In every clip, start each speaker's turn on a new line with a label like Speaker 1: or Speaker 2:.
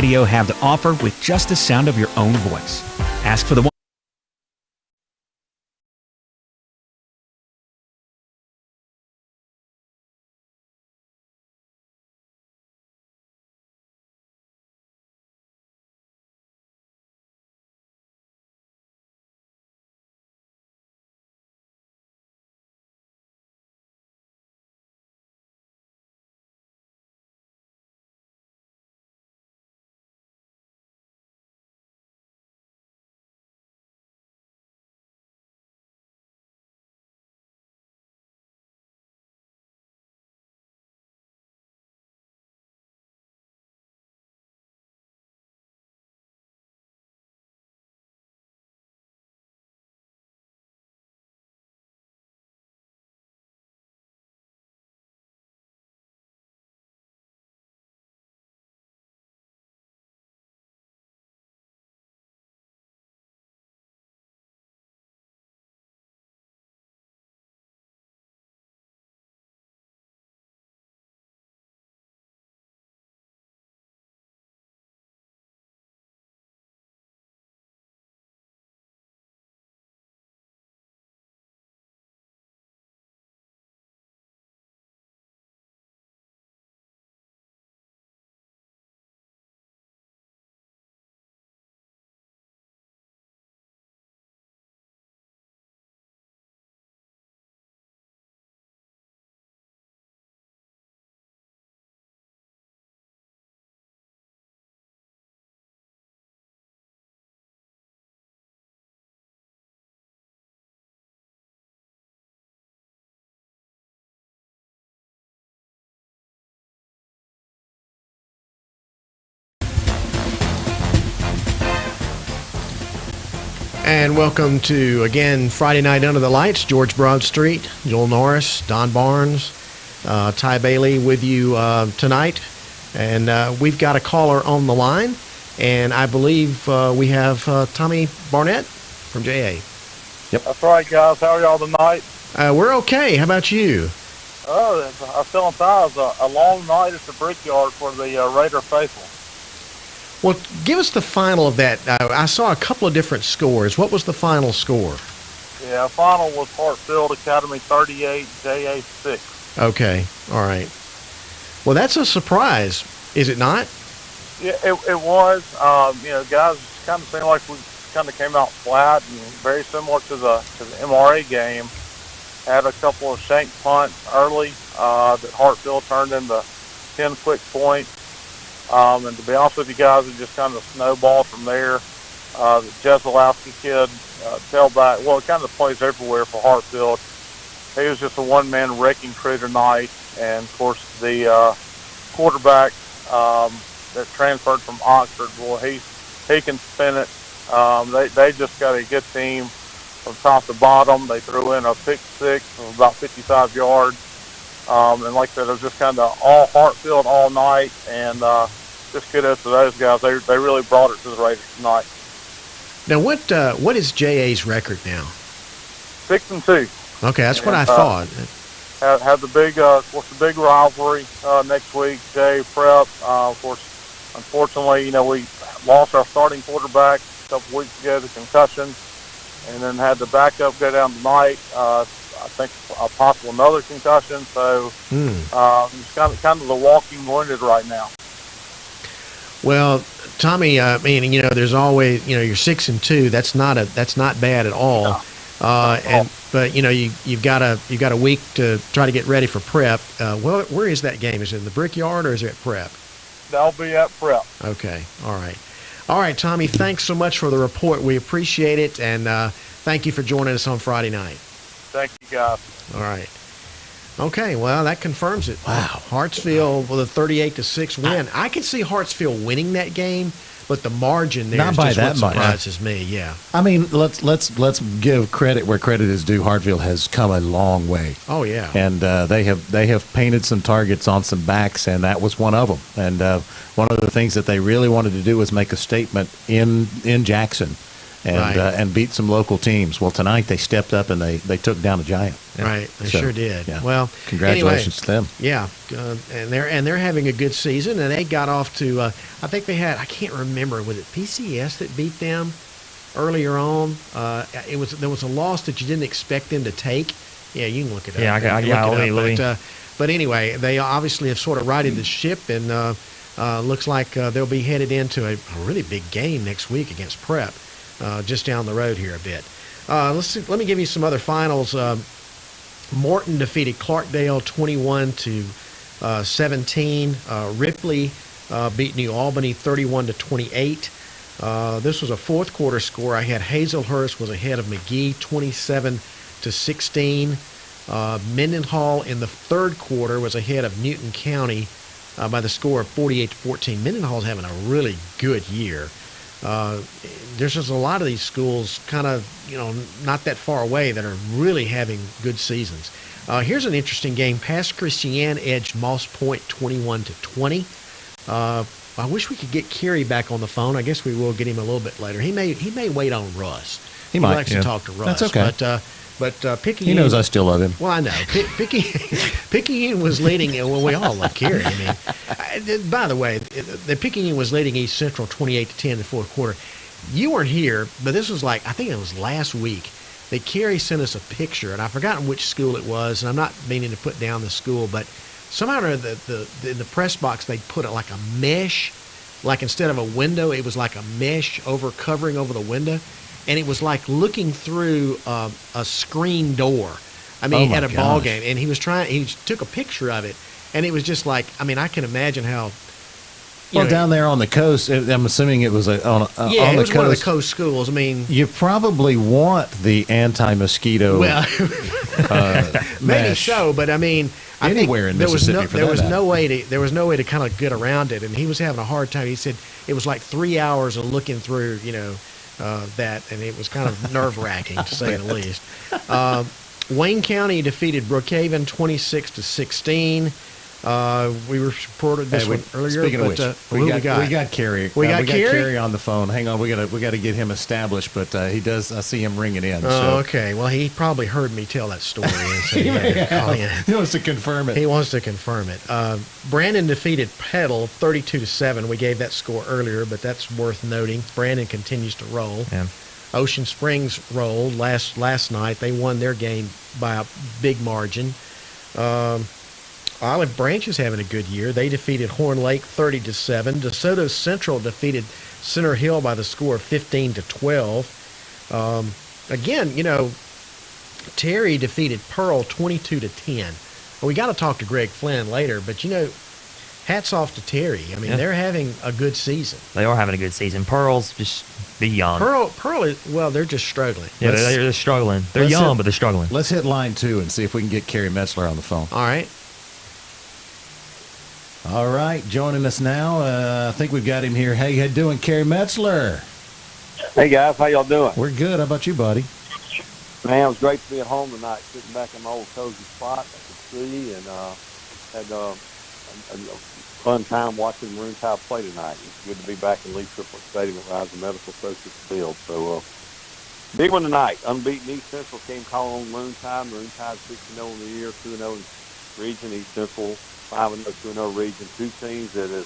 Speaker 1: radio have to offer with just the sound of your own voice. Ask for the one.
Speaker 2: And welcome to, again, Friday Night Under the Lights. George Broadstreet, Joel Norris, Don Barnes, Ty Bailey with you tonight. And we've got a caller on the line. And I believe we have Tommy Barnett from JA.
Speaker 3: Yep. That's right, guys. How are y'all tonight?
Speaker 2: We're okay. How about you?
Speaker 3: Oh, I was telling Ty, it was a long night at the Brickyard for the Raider faithful.
Speaker 2: Well, give us the final of that. I saw a couple of different scores. What was the final score?
Speaker 3: Yeah, final was Hartfield Academy 38, JA 6.
Speaker 2: Okay, all right. Well, that's a surprise, is it not?
Speaker 3: Yeah, it was. Guys, kind of seemed like we kind of came out flat and very similar to the MRA game. Had a couple of shank punts early that Hartfield turned into 10 quick points. And to be honest with you guys, it just kind of snowballed from there. The Jeselowski kid, tailback, well, it kind of plays everywhere for Hartfield. He was just a one-man wrecking crew tonight. And, of course, the quarterback that transferred from Oxford, well, he can spin it. They just got a good team from top to bottom. They threw in a pick six of about 55 yards. And like I said, it was just kind of all Hartfield all night, and just kudos to those guys. They really brought it to the Raiders tonight.
Speaker 2: Now, what is JA's record now?
Speaker 3: 6-2.
Speaker 2: Okay, that's what I thought.
Speaker 3: Have the big rivalry next week. JA Prep. Of course, unfortunately, we lost our starting quarterback a couple weeks ago to concussion, and then had the backup go down tonight. I think a possible another concussion. So it's kind of the walking wounded right now.
Speaker 2: Well, Tommy, there's always, you're 6-2. That's not bad at all. But you've got a week to try to get ready for Prep. Where is that game? Is it in the Brickyard or is it at Prep?
Speaker 3: That'll be at Prep.
Speaker 2: Okay. All right, Tommy. Thanks so much for the report. We appreciate it, and thank you for joining us on Friday night.
Speaker 3: Thank you, guys.
Speaker 2: All right. Okay, well, that confirms it. Wow, Hartsfield with a 38-6 win. I can see Hartsfield winning that game, but the margin there
Speaker 4: not
Speaker 2: is
Speaker 4: by
Speaker 2: just
Speaker 4: that
Speaker 2: what
Speaker 4: much.
Speaker 2: surprises me. Yeah.
Speaker 4: I mean, let's give credit where credit is due. Hartfield has come a long way.
Speaker 2: Oh yeah.
Speaker 4: And they have painted some targets on some backs, and that was one of them. And one of the things that they really wanted to do was make a statement in Jackson. and beat some local teams. Well, tonight they stepped up and they took down a giant.
Speaker 2: Right, they sure did.
Speaker 4: Yeah.
Speaker 2: Well,
Speaker 4: congratulations to them.
Speaker 2: Yeah, and they're having a good season, and they got off to I think they had, I can't remember, was it PCS that beat them earlier on? There was a loss that you didn't expect them to take. Yeah, you can look it up.
Speaker 1: Yeah,
Speaker 2: but anyway, they obviously have sort of righted the ship, and looks like they'll be headed into a really big game next week against Prep, just down the road here a bit. Let me give you some other finals. Morton defeated Clarkdale 21-17. Ripley beat New Albany 31-28. This was a fourth quarter score. I had Hazelhurst was ahead of McGee 27-16. Mendenhall in the third quarter was ahead of Newton County by the score of 48-14. Mendenhall's having a really good year. There's just a lot of these schools kind of, not that far away that are really having good seasons. Here's an interesting game. Pass Christian edged Moss Point 21-20. I wish we could get Kerry back on the phone. I guess we will get him a little bit later. He may wait on Russ. He
Speaker 4: might,
Speaker 2: likes to talk to Russ.
Speaker 4: That's okay.
Speaker 2: But Picayune,
Speaker 4: he knows I still love him.
Speaker 2: Well, I know. Picayune was leading. Well, we all love Kerry. I mean, by the way, the Picayune was leading East Central 28-10 in the fourth quarter. You weren't here, but this was I think it was last week that Kerry sent us a picture, and I've forgotten which school it was, and I'm not meaning to put down the school, but somehow or other, in the press box they put it like a mesh, like instead of a window, it was like a mesh covering over the window. And it was like looking through a screen door. I mean, at a ball game. And he took a picture of it. And it was just I can imagine how.
Speaker 4: Down there on the coast, I'm assuming it was on the coast.
Speaker 2: It was one of the coast schools. I mean,
Speaker 4: you probably want the anti-mosquito.
Speaker 2: Well, maybe so, but I mean,
Speaker 4: anywhere in Mississippi
Speaker 2: there was no way to kind of get around it. And he was having a hard time. He said it was like 3 hours of looking through, that, and it was kind of nerve-wracking to say the least. Wayne County defeated Brookhaven 26-16. We reported this one earlier.
Speaker 4: Speaking of which, we got Kerry.
Speaker 2: We got
Speaker 4: Kerry on the phone. Hang on, we got to get him established, but he does. I see him ringing in.
Speaker 2: Okay. Well, he probably heard me tell that story. And so
Speaker 4: he wants to confirm it.
Speaker 2: He wants to confirm it. Brandon defeated Petal 32-7. We gave that score earlier, but that's worth noting. Brandon continues to roll.
Speaker 1: Yeah.
Speaker 2: Ocean Springs rolled last night. They won their game by a big margin. Olive Branch is having a good year. They defeated Horn Lake 30-7. DeSoto Central defeated Center Hill by the score of 15-12. Again, Terry defeated Pearl 22-10. Well, we got to talk to Greg Flynn later, but hats off to Terry. I mean, they're having a good season.
Speaker 1: They are having a good season. Pearl's just beyond.
Speaker 2: Pearl is, they're just struggling.
Speaker 1: Yeah, they're struggling. They're young, but they're struggling.
Speaker 4: Let's hit line 2 and see if we can get Kerry Metzler on the phone.
Speaker 2: All right.
Speaker 4: All right, joining us now. I think we've got him here. Hey, how you doing, Kerry Metzler?
Speaker 5: Hey, guys. How y'all doing?
Speaker 4: We're good. How about you, buddy?
Speaker 5: Man, it was great to be at home tonight, sitting back in my old cozy spot. I could see and had a fun time watching Maroon Tide play tonight. It's good to be back in Lee Triplett Stadium at Rising Medical Associates Field. So, big one tonight. Unbeaten East Central came calling on Maroon Tide. Maroon Tide 6-0 in the year, 2-0 in region. East Central 5-0, 2-0 region. Two teams that is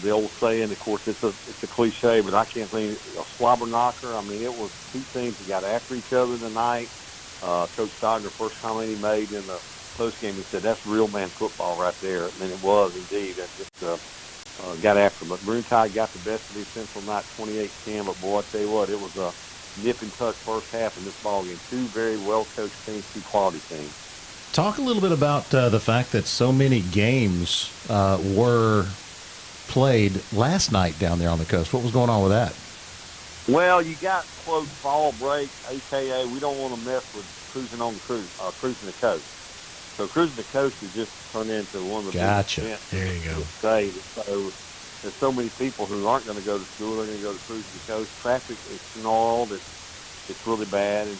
Speaker 5: the old saying. Of course, it's a cliche, but I can't think a slobber knocker. I mean, it was two teams that got after each other tonight. Coach Stogner, first comment he made in the post game, he said, "That's real man football right there," and it was indeed. That just got after them. But Maroon Tide got the best of East Central night, 28-10. But boy, I tell you what, it was a nip and tuck first half in this ball game. Two very well coached teams, two quality teams.
Speaker 4: Talk a little bit about the fact that so many games were played last night down there on the coast. What was going on with that?
Speaker 5: Well, you got, quote, fall break, a.k.a. we don't want to mess with cruising the coast. So cruising the coast has just turned into one of the
Speaker 4: Gotcha.
Speaker 5: big events
Speaker 2: There you go.
Speaker 5: of the state. So there's so many people who aren't going to go to school. They're going to go to cruising the coast. Traffic is snarled. It's really bad, and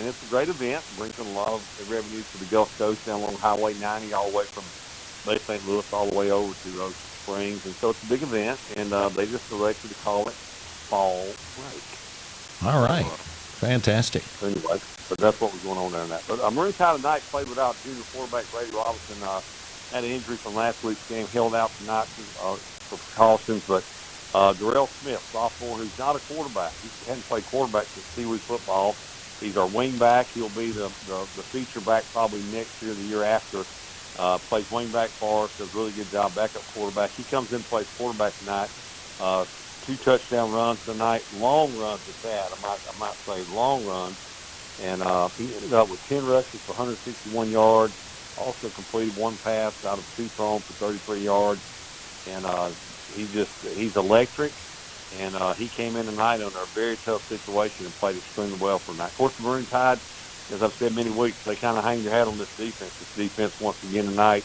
Speaker 5: it's a great event. It brings in a lot of revenue to the Gulf Coast down along Highway 90, all the way from Bay St. Louis all the way over to Ocean Springs, and so it's a big event. And they just elected to call it Fall Break.
Speaker 4: All right. Fantastic.
Speaker 5: So anyway, but that's what was going on there in that. But Maroon Tide tonight played without junior quarterback Brady Robinson. Had an injury from last week's game, held out tonight for precautions. But Darrell Smith, sophomore, who's not a quarterback. He hadn't played quarterback since Pee Wee football. He's our wing back. He'll be the feature back probably next year, the year after. Plays wing back for us, does a really good job, backup quarterback. He comes in and plays quarterback tonight. 2 touchdown runs tonight, long runs at that. I might say long runs. And he ended up with 10 rushes for 161 yards. Also completed 1 pass out of 2 thrown for 33 yards. And he's electric. And he came in tonight under a very tough situation and played extremely well for tonight. Of course, the Maroon Tide, as I've said many weeks, they kind of hang their hat on this defense. This defense, once again tonight,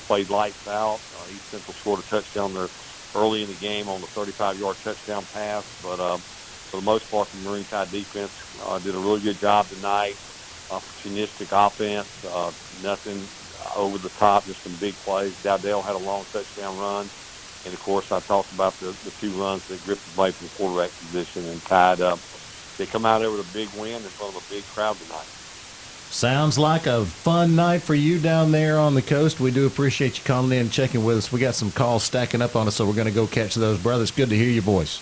Speaker 5: played lights out. East Central scored a touchdown there early in the game on the 35-yard touchdown pass. But for the most part, the Maroon Tide defense did a really good job tonight. Opportunistic offense, nothing over the top, just some big plays. Dowdell had a long touchdown run. And, of course, I talked about the 2 runs that gripped the blade from the quarterback position and tied up. They come out there with a big win in front of a big crowd tonight.
Speaker 4: Sounds like a fun night for you down there on the coast. We do appreciate you calling in and checking with us. We got some calls stacking up on us, so we're going to go catch those, brothers. Good to hear your voice.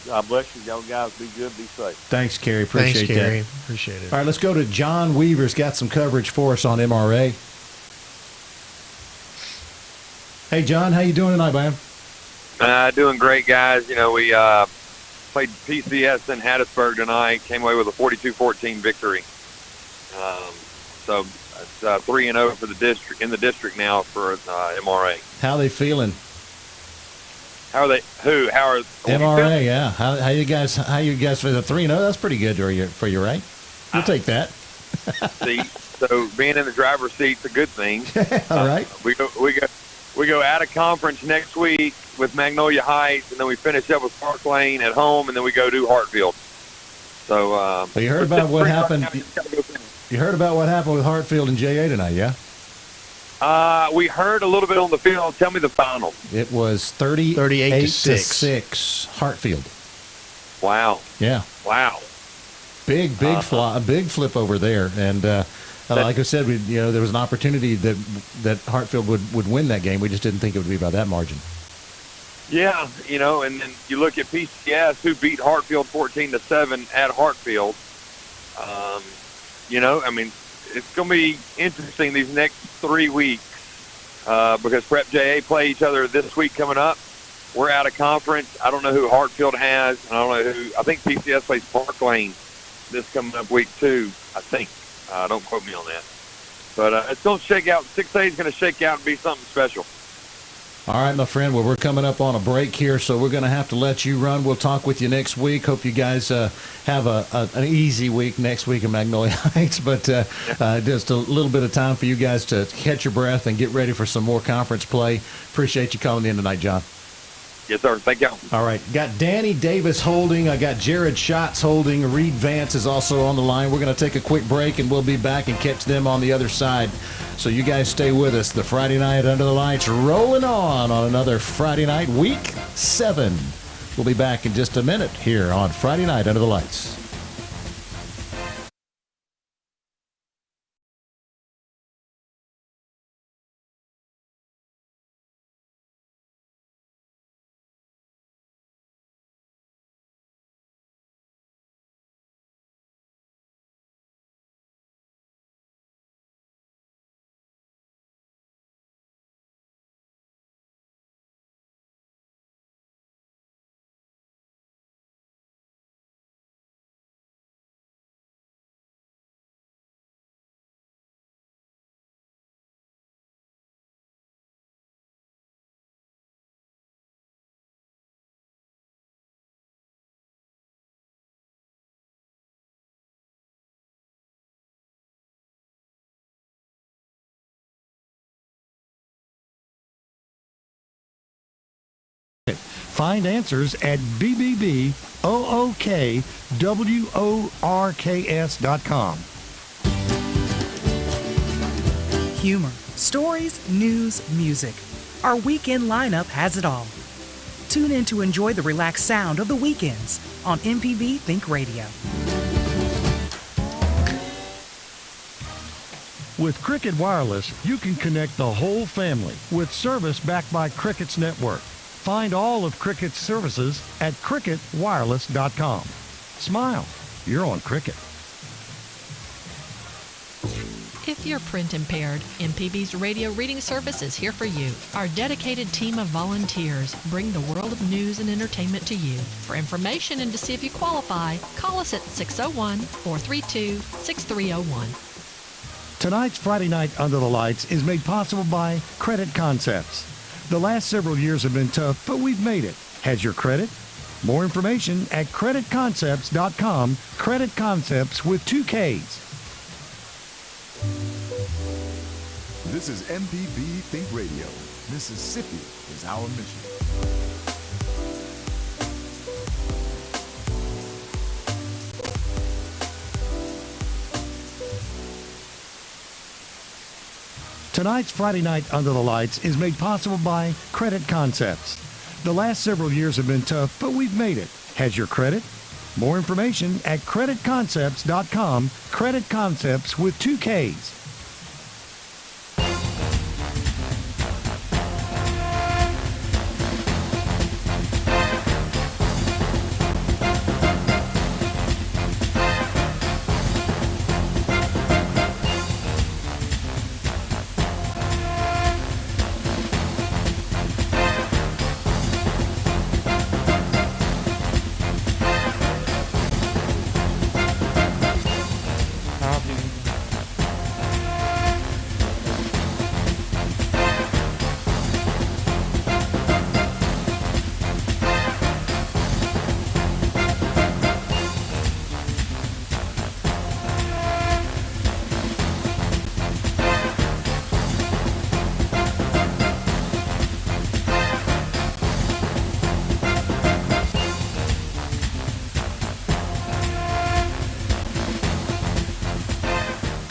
Speaker 5: God bless you. Y'all guys be good, be safe.
Speaker 4: Thanks, Kerry. Appreciate
Speaker 2: Thanks, Kerry.
Speaker 4: that.
Speaker 2: Appreciate it.
Speaker 4: All right, let's go to John Weaver's got some coverage for us on MRA. Hey, John, how you doing tonight, man?
Speaker 6: Doing great, guys. You know, we played PCS in Hattiesburg tonight, came away with a 42-14 victory. So it's 3-0 for the district, in the district now for MRA.
Speaker 4: How are they feeling?
Speaker 6: How are they? Who? How are
Speaker 4: MRA? Yeah. How you guys? How you guys for the 3-0? That's pretty good for you, right? You'll take that.
Speaker 6: See, so being in the driver's seat's a good thing.
Speaker 4: All right.
Speaker 6: We go out of conference next week with Magnolia Heights, and then we finish up with Park Lane at home, and then we go to Hartfield. So
Speaker 4: you heard about what happened. You heard about what happened with Hartfield and JA tonight, yeah?
Speaker 6: We heard a little bit on the field. Tell me the final.
Speaker 4: It was 38 to 6 Hartfield.
Speaker 6: Wow.
Speaker 4: Yeah.
Speaker 6: Wow.
Speaker 4: Big flip over there, and like I said, there was an opportunity that Hartfield would win that game. We just didn't think it would be by that margin.
Speaker 6: Yeah, and then you look at PCS, who beat Hartfield 14-7 at Hartfield. I mean, it's going to be interesting these next 3 weeks because Prep JA play each other this week coming up. We're out of conference. I don't know who Hartfield has. I don't know who. I think PCS plays Park Lane this coming up week 2, I think. Don't quote me on that. But it's going to shake out. 6A is going to shake out and be something special.
Speaker 4: All right, my friend. Well, we're coming up on a break here, so we're going to have to let you run. We'll talk with you next week. Hope you guys have an easy week next week in Magnolia Heights, but just a little bit of time for you guys to catch your breath and get ready for some more conference play. Appreciate you calling in tonight, John.
Speaker 6: Yes, sir. Thank you.
Speaker 4: All right. Got Danny Davis holding. I got Jared Schatz holding. Reed Vance is also on the line. We're going to take a quick break, and we'll be back and catch them on the other side. So you guys stay with us. The Friday Night Under the Lights rolling on another Friday night, week 7. We'll be back in just a minute here on Friday Night Under the Lights.
Speaker 7: Find answers at BBBOOKWORKS.com.
Speaker 8: Humor, stories, news, music. Our weekend lineup has it all. Tune in to enjoy the relaxed sound of the weekends. on MPB Think Radio.
Speaker 7: With Cricket Wireless, you can connect the whole family with service backed by Cricket's network. Find all of Cricket's services at cricketwireless.com. Smile, you're on Cricket.
Speaker 9: If you're print impaired, MPB's radio reading service is here for you. Our dedicated team of volunteers bring the world of news and entertainment to you. For information and to see if you qualify, call us at 601-432-6301.
Speaker 7: Tonight's Friday Night Under the Lights is made possible by Credit Concepts. The last several years have been tough, but we've made it. Has your credit? More information at creditconcepts.com. Credit Concepts with 2 Ks.
Speaker 10: This is MPB Think Radio. Mississippi is our mission.
Speaker 7: Tonight's Friday Night Under the Lights is made possible by Credit Concepts. The last several years have been tough, but we've made it. Has your credit? More information at creditconcepts.com. Credit Concepts with 2 Ks.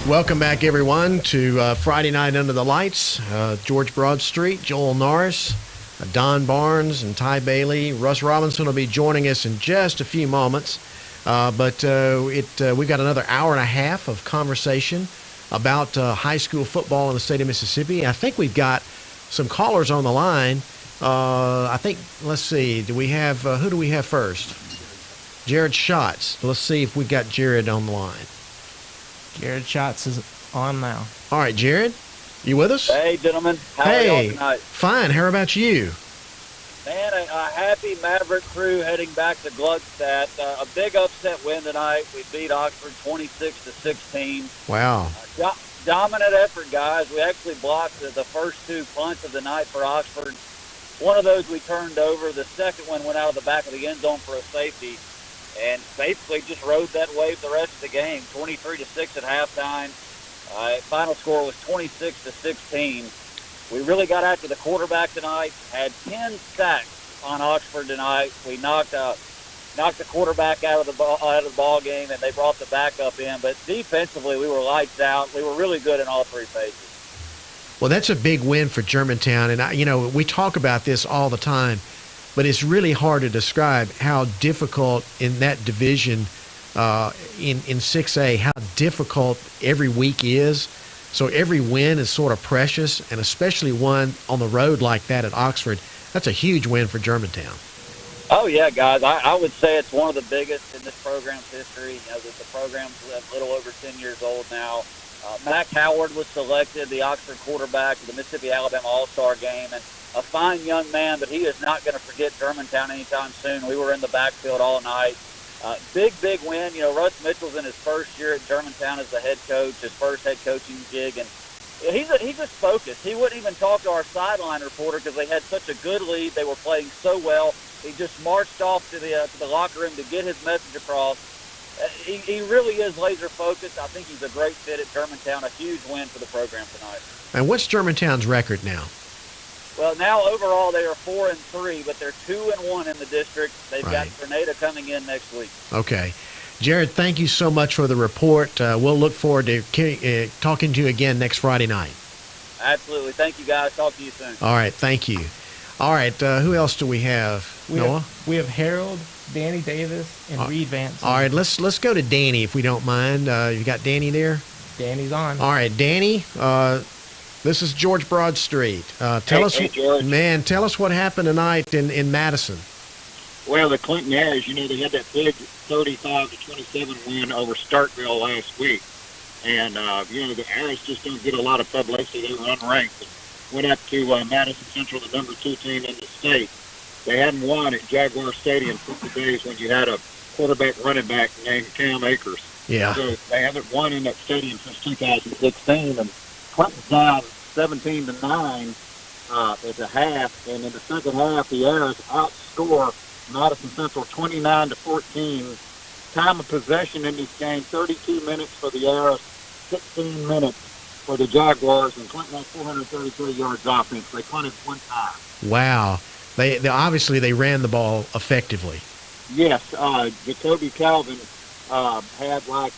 Speaker 2: Welcome back, everyone, to Friday Night Under the Lights. George Broadstreet, Joel Norris, Don Barnes, and Ty Bailey. Russ Robinson will be joining us in just a few moments. But we've got another hour and a half of conversation about high school football in the state of Mississippi. I think we've got some callers on the line. Let's see, do we have, who do we have first? Jared Schatz. Let's see if we've got Jared on the line.
Speaker 11: Jared Schatz is on now.
Speaker 2: All right, Jared, you with us?
Speaker 12: Hey, gentlemen. How are y'all tonight?
Speaker 2: Fine. How about you?
Speaker 12: Man, a happy Maverick crew heading back to Gluckstadt. A big upset win tonight. We beat Oxford 26-16.
Speaker 2: Wow.
Speaker 12: Dominant effort, guys. We actually blocked the first 2 punts of the night for Oxford. One of those we turned over. The second one went out of the back of the end zone for a safety. And basically just rode that wave the rest of the game, 23-6 at halftime. Final score was 26-16. We really got after the quarterback tonight. Had 10 sacks on Oxford tonight. We knocked the quarterback out of the ball game, and they brought the backup in. But defensively, we were lights out. We were really good in all 3 phases.
Speaker 2: Well, that's a big win for Germantown, and we talk about this all the time. But it's really hard to describe how difficult in that division, in 6A, how difficult every week is. So every win is sort of precious, and especially one on the road like that at Oxford. That's a huge win for Germantown.
Speaker 12: Oh, yeah, guys. I would say it's one of the biggest in this program's history. The program's a little over 10 years old now. Mac Howard was selected, the Oxford quarterback, of the Mississippi-Alabama All-Star game, and a fine young man, but he is not going to forget Germantown anytime soon. We were in the backfield all night. Big win. Russ Mitchell's in his first year at Germantown as the head coach, his first head coaching gig, and he's just focused. He wouldn't even talk to our sideline reporter because they had such a good lead. They were playing so well. He just marched off to the locker room to get his message across. He really is laser focused. I think he's a great fit at Germantown. A huge win for the program tonight.
Speaker 2: And what's Germantown's record now?
Speaker 12: Well, now overall they are 4-3, but they're 2-1 in the district. They've got Grenada coming in next week.
Speaker 2: Okay. Jared, thank you so much for the report. We'll look forward to talking to you again next Friday night.
Speaker 12: Absolutely. Thank you, guys. Talk to you soon.
Speaker 2: All right. Thank you. All right, who else do we have? Noah?
Speaker 11: We have Harold, Danny Davis, and Reed Vance.
Speaker 2: All right, let's go to Danny if we don't mind. You got Danny there?
Speaker 11: Danny's on.
Speaker 2: All right, Danny. This is George Broad Street. Tell us,
Speaker 13: George.
Speaker 2: Man, tell us what happened tonight in Madison.
Speaker 13: Well, the Clinton Airs, they had that big 35-27 win over Starkville last week. And, the Airs just don't get a lot of publicity. They were unranked. Went up to Madison Central, the number 2 team in the state. They hadn't won at Jaguar Stadium since the days when you had a quarterback running back named Cam Akers.
Speaker 2: Yeah.
Speaker 13: So they haven't won in that stadium since 2016. And Clinton's down 17-9 at the half. And in the second half, the Airs outscore Madison Central 29-14. Time of possession in this game, 32 minutes for the Airs, 16 minutes for the Jaguars, and Clinton had 433 yards offense. They punted one time.
Speaker 2: Wow. They obviously they ran the ball effectively.
Speaker 13: Yes, Jacoby Calvin had like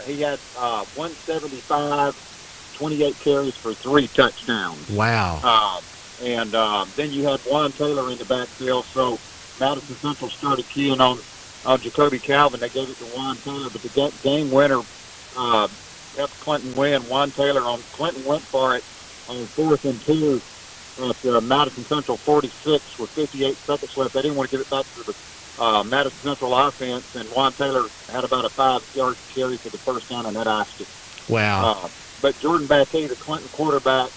Speaker 13: he had 175, 28 carries for 3 touchdowns.
Speaker 2: Wow.
Speaker 13: And then you had Juan Taylor in the backfield, so Madison Central started keying on Jacoby Calvin. They gave it to Juan Taylor, but the game winner helped Clinton win. Juan Taylor Clinton went for it on 4th and 2 at Madison Central 46 with 58 seconds left. They didn't want to give it back to the Madison Central offense, and Juan Taylor had about a 5-yard carry for the first down, and that iced it.
Speaker 2: Wow.
Speaker 13: But Jordan Backey, the Clinton quarterback,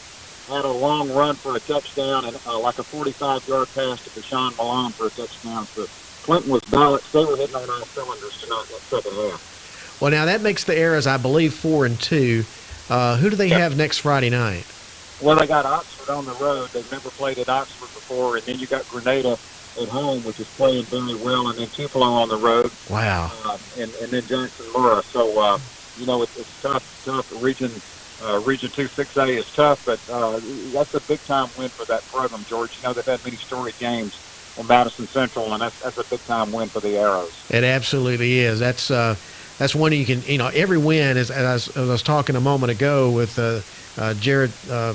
Speaker 13: had a long run for a touchdown and like a 45-yard pass to Deshaun Malone for a touchdown. So Clinton was balanced. They were hitting on all cylinders tonight in that second half.
Speaker 2: Well, now that makes the Airs, I believe, 4-2. Who do they have next Friday night?
Speaker 13: Well, they got Oxford on the road. They've never played at Oxford before. And then you got Grenada at home, which is playing very well, and then Tupelo on the road.
Speaker 2: Wow.
Speaker 13: And then Jackson Murrah. So, it's tough. Region 2 6A is tough, but that's a big-time win for that program, George. They've had many storied games in Madison Central, and that's a big-time win for the Arrows.
Speaker 2: It absolutely is. That's one you can, every win, as I was talking a moment ago with Jared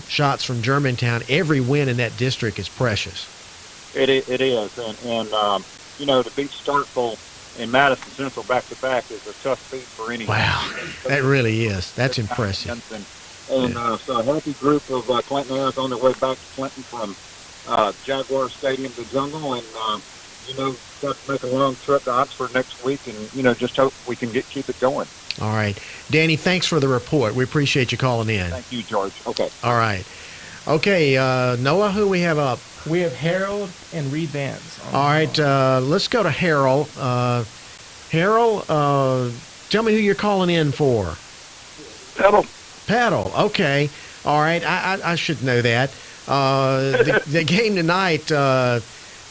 Speaker 2: Schatz from Germantown, every win in that district is precious.
Speaker 13: It is, and to beat Starkville in Madison Central back-to-back is a tough feat for anyone.
Speaker 2: Wow, that really is. That's impressive.
Speaker 13: So a healthy group of Clinton Airs on their way back to Clinton from Jaguar Stadium to Jungle, and got to make a long trip to Oxford next week, and just hope we can keep it going.
Speaker 2: All right, Danny, thanks for the report. We appreciate you calling in.
Speaker 13: Thank you, George. Okay.
Speaker 2: All right. Okay, Noah, who we have up?
Speaker 11: We have Harold and Reed Vance.
Speaker 2: All right, let's go to Harold. Harold, tell me who you're calling in for. Paddle. Okay. All right. I should know that. The game tonight,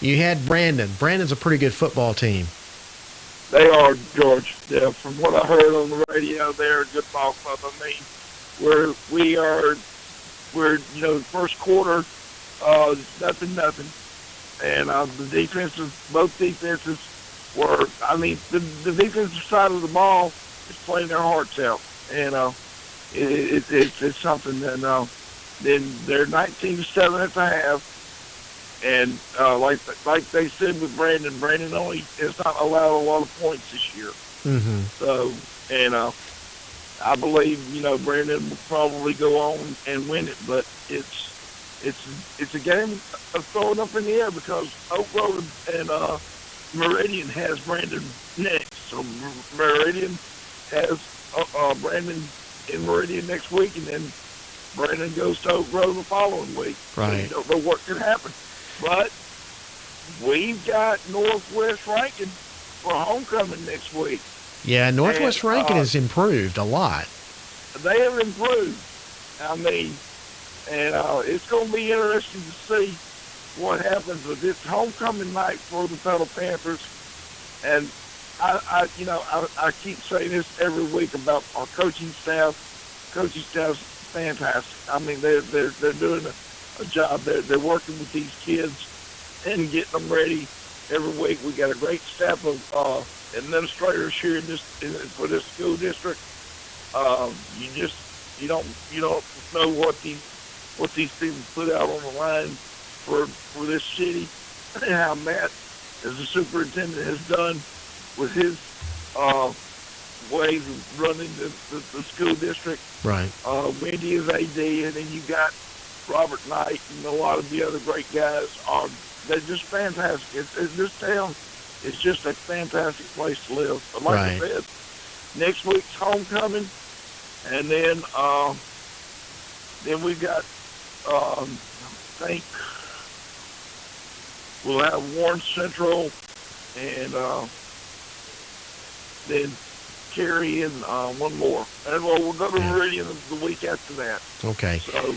Speaker 2: you had Brandon. Brandon's a pretty good football team.
Speaker 14: They are, George. Yeah, from what I heard on the radio, they're a good ball club. I mean, we're the first quarter, nothing. And both defenses were, the defensive side of the ball is playing their hearts out. And it's something that then they're 19-7 at the half. And like they said with Brandon only has not allowed a lot of points this year.
Speaker 2: Mm-hmm.
Speaker 14: So, I believe Brandon will probably go on and win it, but it's a game of throwing up in the air because Oak Grove and Meridian has Brandon next. So Meridian has Brandon in Meridian next week, and then Brandon goes to Oak Grove the following week.
Speaker 2: Right.
Speaker 14: So you don't know what can happen. But we've got Northwest Rankin for homecoming next week.
Speaker 2: Yeah, Northwest Rankin has improved a lot.
Speaker 14: They have improved. It's going to be interesting to see what happens with this homecoming night for the Petal Panthers. And I keep saying this every week about our coaching staff. Coaching staff's fantastic. They're doing a job. They're working with these kids and getting them ready every week. We got a great staff of administrators here for this school district. you don't know what these people put out on the line for this city, and how Matt, as the superintendent, has done with his ways of running the school district.
Speaker 2: Right.
Speaker 14: Wendy is AD, and then you got Robert Knight and a lot of the other great guys. They're just fantastic. This town is just a fantastic place to live. But like I said, next week's homecoming, and then we got I think we'll have Warren Central, and then Cary and one more. And we'll go to Meridian the week after that.
Speaker 2: Okay.
Speaker 14: So,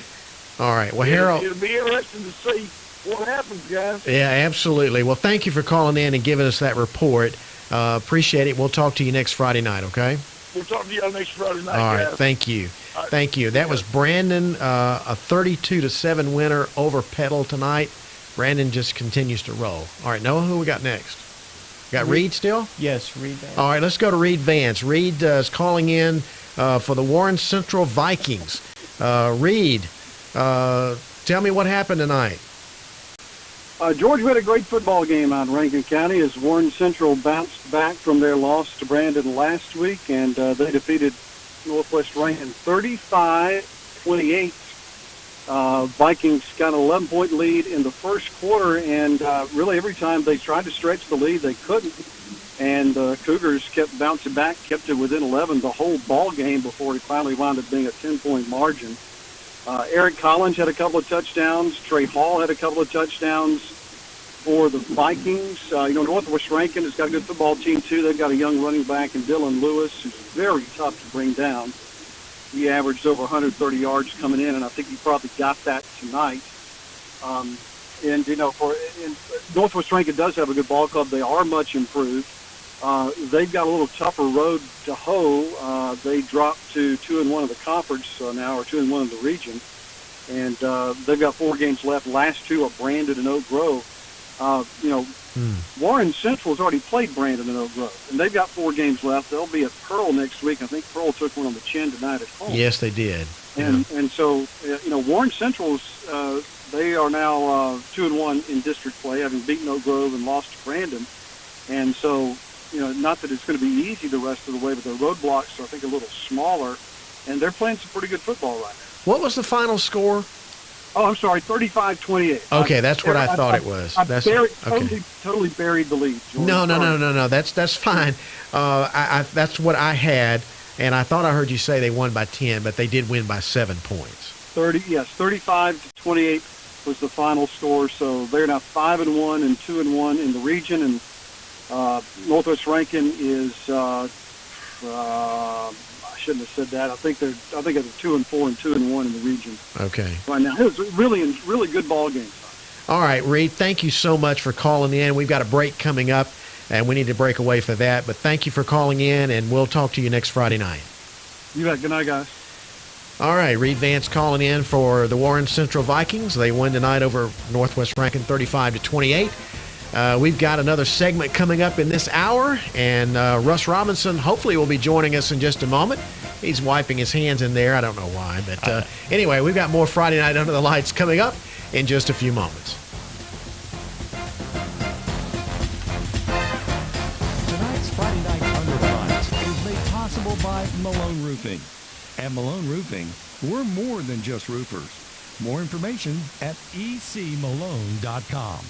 Speaker 2: all right. Well, Harold,
Speaker 14: it'll be interesting to see what happens, guys.
Speaker 2: Yeah, absolutely. Well, thank you for calling in and giving us that report. Appreciate it. We'll talk to you next Friday night, okay?
Speaker 14: We'll talk to you next Friday night,
Speaker 2: All
Speaker 14: guys.
Speaker 2: right. Thank you.
Speaker 14: All right.
Speaker 2: Thank you. That was Brandon, a 32-7 winner over Petal tonight. Brandon just continues to roll. All right, Noah, who we got next? Got Reed still?
Speaker 11: Yes, Reed Vance.
Speaker 2: All right, let's go to Reed Vance. Reed is calling in for the Warren Central Vikings. Reed, tell me what happened tonight.
Speaker 15: George, we had a great football game out in Rankin County as Warren Central bounced back from their loss to Brandon last week, and they defeated Northwest Rankin 35-28. Vikings got an 11-point lead in the first quarter, and really every time they tried to stretch the lead, they couldn't. And Cougars kept bouncing back, kept it within 11 the whole ball game before it finally wound up being a 10-point margin. Eric Collins had a couple of touchdowns. Trey Hall had a couple of touchdowns for the Vikings. Northwest Rankin has got a good football team, too. They've got a young running back in Dylan Lewis, who's very tough to bring down. He averaged over 130 yards coming in, and I think he probably got that tonight. Northwest Rankin does have a good ball club. They are much improved. They've got a little tougher road to hoe. They dropped to 2-1 of the conference now, or 2-1 of the region, and they've got 4 games left. Last 2 are Brandon and Oak Grove. Warren Central has already played Brandon and Oak Grove, and they've got 4 games left. They'll be at Pearl next week. I think Pearl took one on the chin tonight at home.
Speaker 2: Yes, they did.
Speaker 15: And so Warren Central's they are now 2-1 in district play, having beaten Oak Grove and lost to Brandon. And so, not that it's going to be easy the rest of the way, but their roadblocks are, I think, a little smaller, and they're playing some pretty good football right now.
Speaker 2: What was the final score?
Speaker 15: Oh, I'm sorry, 35-28.
Speaker 2: Okay, that's what I thought it was.
Speaker 15: Totally buried the lead, George.
Speaker 2: No. That's fine. That's what I had, and I thought I heard you say they won by 10, but they did win by 7 points.
Speaker 15: 35-28 was the final score. So they're now 5-1 and 2-1 in the region, and Northwest Rankin is. I shouldn't have said that. I think it's 2-4 and 2-1 in the region.
Speaker 2: Okay.
Speaker 15: Right now, it was really good ball game.
Speaker 2: All right, Reed. Thank you so much for calling in. We've got a break coming up, and we need to break away for that. But thank you for calling in, and we'll talk to you next Friday night.
Speaker 15: You bet. Good night, guys.
Speaker 2: All right, Reed Vance calling in for the Warren Central Vikings. They win tonight over Northwest Rankin 35-28. We've got another segment coming up in this hour, and Russ Robinson hopefully will be joining us in just a moment. He's wiping his hands in there. I don't know why. But anyway, we've got more Friday Night Under the Lights coming up in just a few moments.
Speaker 7: Tonight's Friday Night Under the Lights is made possible by Malone Roofing. At Malone Roofing, we're more than just roofers. More information at ecmalone.com.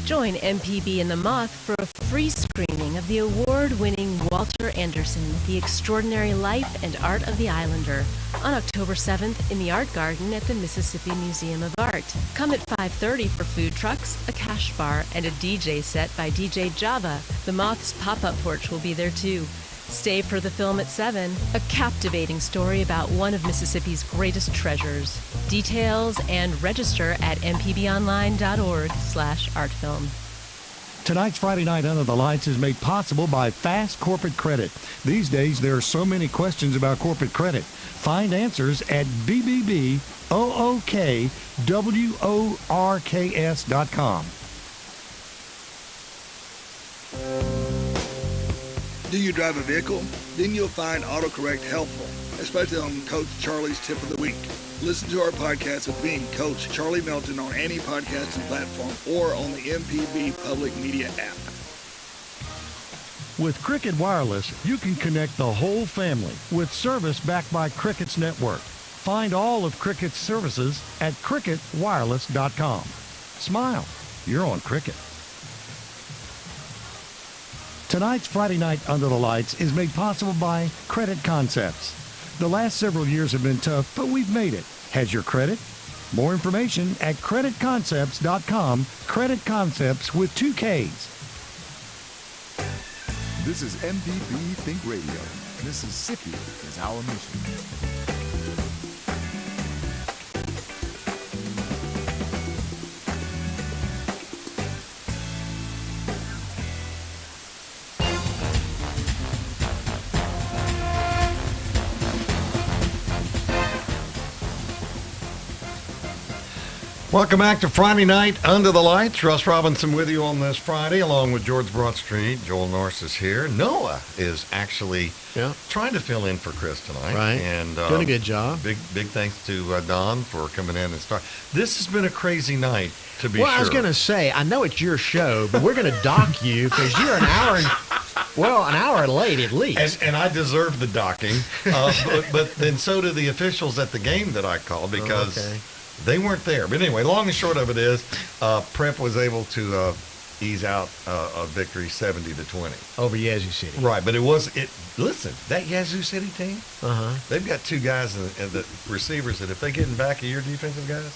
Speaker 16: Join MPB and the Moth for a free screening of the award-winning Walter Anderson, The Extraordinary Life and Art of the Islander, on October 7th in the Art Garden at the Mississippi Museum of Art. Come at 5:30 for food trucks, a cash bar, and a DJ set by DJ Java. The Moth's pop-up porch will be there too. Stay for the film at 7, a captivating story about one of Mississippi's greatest treasures. Details and register at mpbonline.org/artfilm.
Speaker 7: Tonight's Friday Night Under the Lights is made possible by Fast Corporate Credit. These days, there are so many questions about corporate credit. Find answers at bbbooorks.com.
Speaker 17: Do you drive a vehicle? Then you'll find autocorrect helpful, especially on Coach Charlie's Tip of the Week. Listen to our podcast with me, Coach Charlie Melton, on any podcasting platform or on the MPB Public Media app.
Speaker 7: With Cricket Wireless, you can connect the whole family with service backed by Cricket's network. Find all of Cricket's services at cricketwireless.com. Smile, you're on Cricket. Tonight's Friday Night Under the Lights is made possible by Credit Concepts. The last several years have been tough, but we've made it. Has your credit? More information at creditconcepts.com. Credit Concepts with 2 Ks.
Speaker 10: This is MPB Think Radio. Mississippi is our mission.
Speaker 2: Welcome back to Friday Night Under the Lights. Russ Robinson with you on this Friday, along with George Broadstreet. Joel Norris is here. Noah is actually trying to fill in for Chris tonight. Right. And doing a good job.
Speaker 18: Big thanks to Don for coming in and start. This has been a crazy night, to be sure.
Speaker 2: Well, I was going to say, I know it's your show, but we're going to dock you because you're an hour late at least.
Speaker 18: And I deserve the docking. But then so do the officials at the game that I called because they weren't there. But anyway, long and short of it is, Prep was able to ease out a victory 70-20
Speaker 2: over Yazoo City.
Speaker 18: Right, but listen, that Yazoo City team, they've got 2 guys in the receivers that if they get in back of your defensive guys,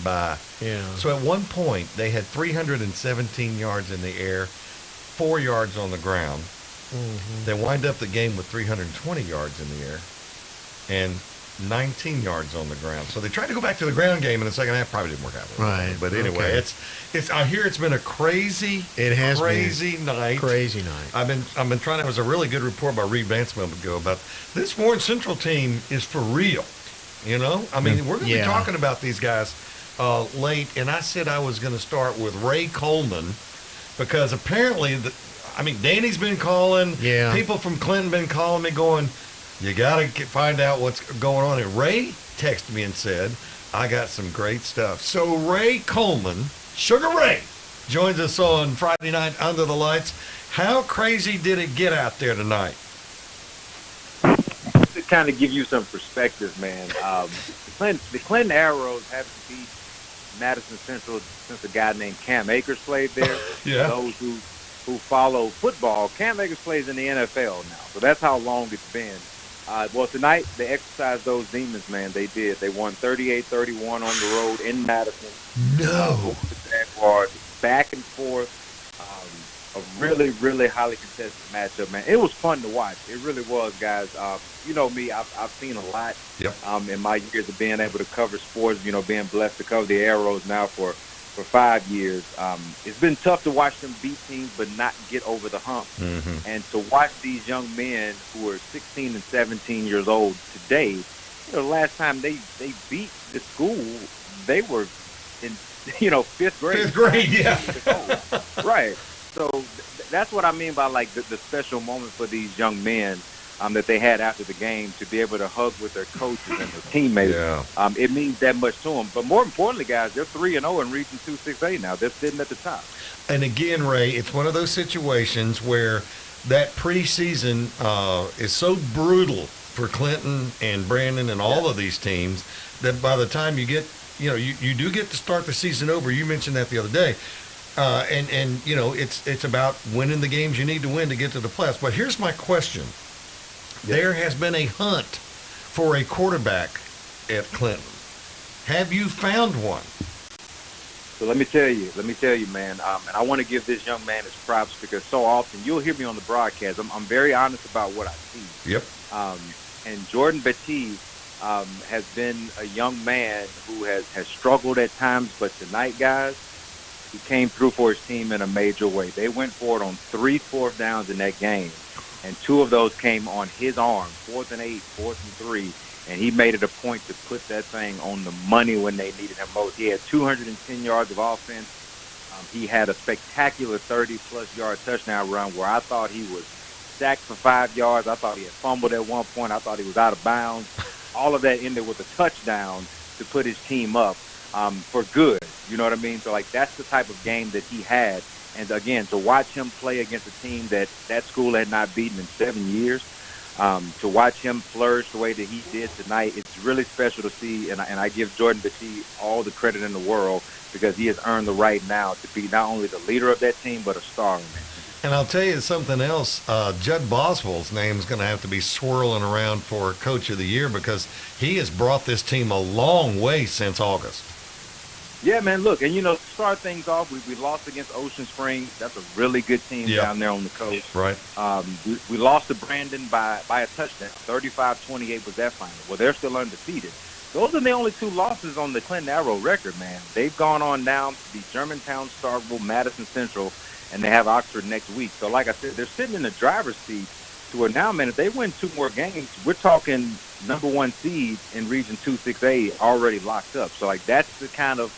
Speaker 18: bye.
Speaker 2: Yeah.
Speaker 18: So at one point they had 317 yards in the air, 4 yards on the ground.
Speaker 2: Mm-hmm.
Speaker 18: They wind up the game with 320 yards in the air and 19 yards on the ground. So they tried to go back to the ground game in the second half. Probably didn't work out.
Speaker 2: Right.
Speaker 18: But anyway, it's. I hear it's been a crazy night.
Speaker 2: Crazy night.
Speaker 18: I've been trying. It was a really good report by Reed Vance a moment ago about this Warren Central team is for real. You know, I mean, we're going to be talking about these guys late. And I said I was going to start with Ray Coleman because apparently, Danny's been calling.
Speaker 2: Yeah.
Speaker 18: People from Clinton been calling me going, you got to find out what's going on. And Ray texted me and said, I got some great stuff. So Ray Coleman, Sugar Ray, joins us on Friday Night Under the Lights. How crazy did it get out there tonight?
Speaker 19: To kind of give you some perspective, man, the Clinton Arrows haven't beat Madison Central since a guy named Cam Akers played there.
Speaker 18: Yeah.
Speaker 19: Those who follow football, Cam Akers plays in the NFL now. So that's how long it's been. Well, tonight they exercised those demons, man. They did. They won 38-31 on the road in Madison.
Speaker 18: No.
Speaker 19: Jaguars, back and forth. A really, really highly contested matchup, man. It was fun to watch. It really was, guys. You know me, I've seen a lot in my years of being able to cover sports, being blessed to cover the Arrows now for 5 years. It's been tough to watch them beat teams but not get over the hump.
Speaker 18: Mm-hmm.
Speaker 19: And to watch these young men who are 16 and 17 years old today, the last time they beat the school, they were in, 5th grade.
Speaker 18: 5th grade, yeah.
Speaker 19: Right. So that's what I mean by, the special moment for these young men that they had after the game to be able to hug with their coaches and their teammates.
Speaker 18: Yeah.
Speaker 19: It means that much to them. But more importantly, guys, they're 3-0 in Region 2-6A now. They're sitting at the top.
Speaker 18: And again, Ray, it's one of those situations where that preseason is so brutal for Clinton and Brandon and all of these teams that by the time you get, you do get to start the season over. You mentioned that the other day. And it's about winning the games you need to win to get to the playoffs. But here's my question. There has been a hunt for a quarterback at Clinton. Have you found one?
Speaker 19: So let me tell you, man, and I want to give this young man his props because so often you'll hear me on the broadcast. I'm very honest about what I see.
Speaker 18: Yep.
Speaker 19: And Jordan Batiste has been a young man who has struggled at times, but tonight, guys, he came through for his team in a major way. They went for it on 3 4th downs in that game. And 2 of those came on his arm, 4th and 8, 4th and 3, and he made it a point to put that thing on the money when they needed him most. He had 210 yards of offense. He had a spectacular 30-plus yard touchdown run where I thought he was sacked for 5 yards. I thought he had fumbled at one point. I thought he was out of bounds. All of that ended with a touchdown to put his team up for good. You know what I mean? So, like, that's the type of game that he had. And, again, to watch him play against a team that school had not beaten in 7 years, to watch him flourish the way that he did tonight, it's really special to see. And I give Jordan Battie all the credit in the world because he has earned the right now to be not only the leader of that team but a star in that team.
Speaker 18: And I'll tell you something else. Judd Boswell's name is going to have to be swirling around for Coach of the Year because he has brought this team a long way since August.
Speaker 19: Yeah, man, look, and, to start things off, we lost against Ocean Springs. That's a really good team down there on the coast.
Speaker 18: Right.
Speaker 19: We lost to Brandon by a touchdown. 35-28 was that final. Well, they're still undefeated. Those are the only 2 losses on the Clinton Arrow record, man. They've gone on down to beat Germantown, Starkville, Madison Central, and they have Oxford next week. So, like I said, they're sitting in the driver's seat to where now, man, if they win 2 more games, we're talking number 1 seed in Region 2-6A already locked up. So, like, that's the kind of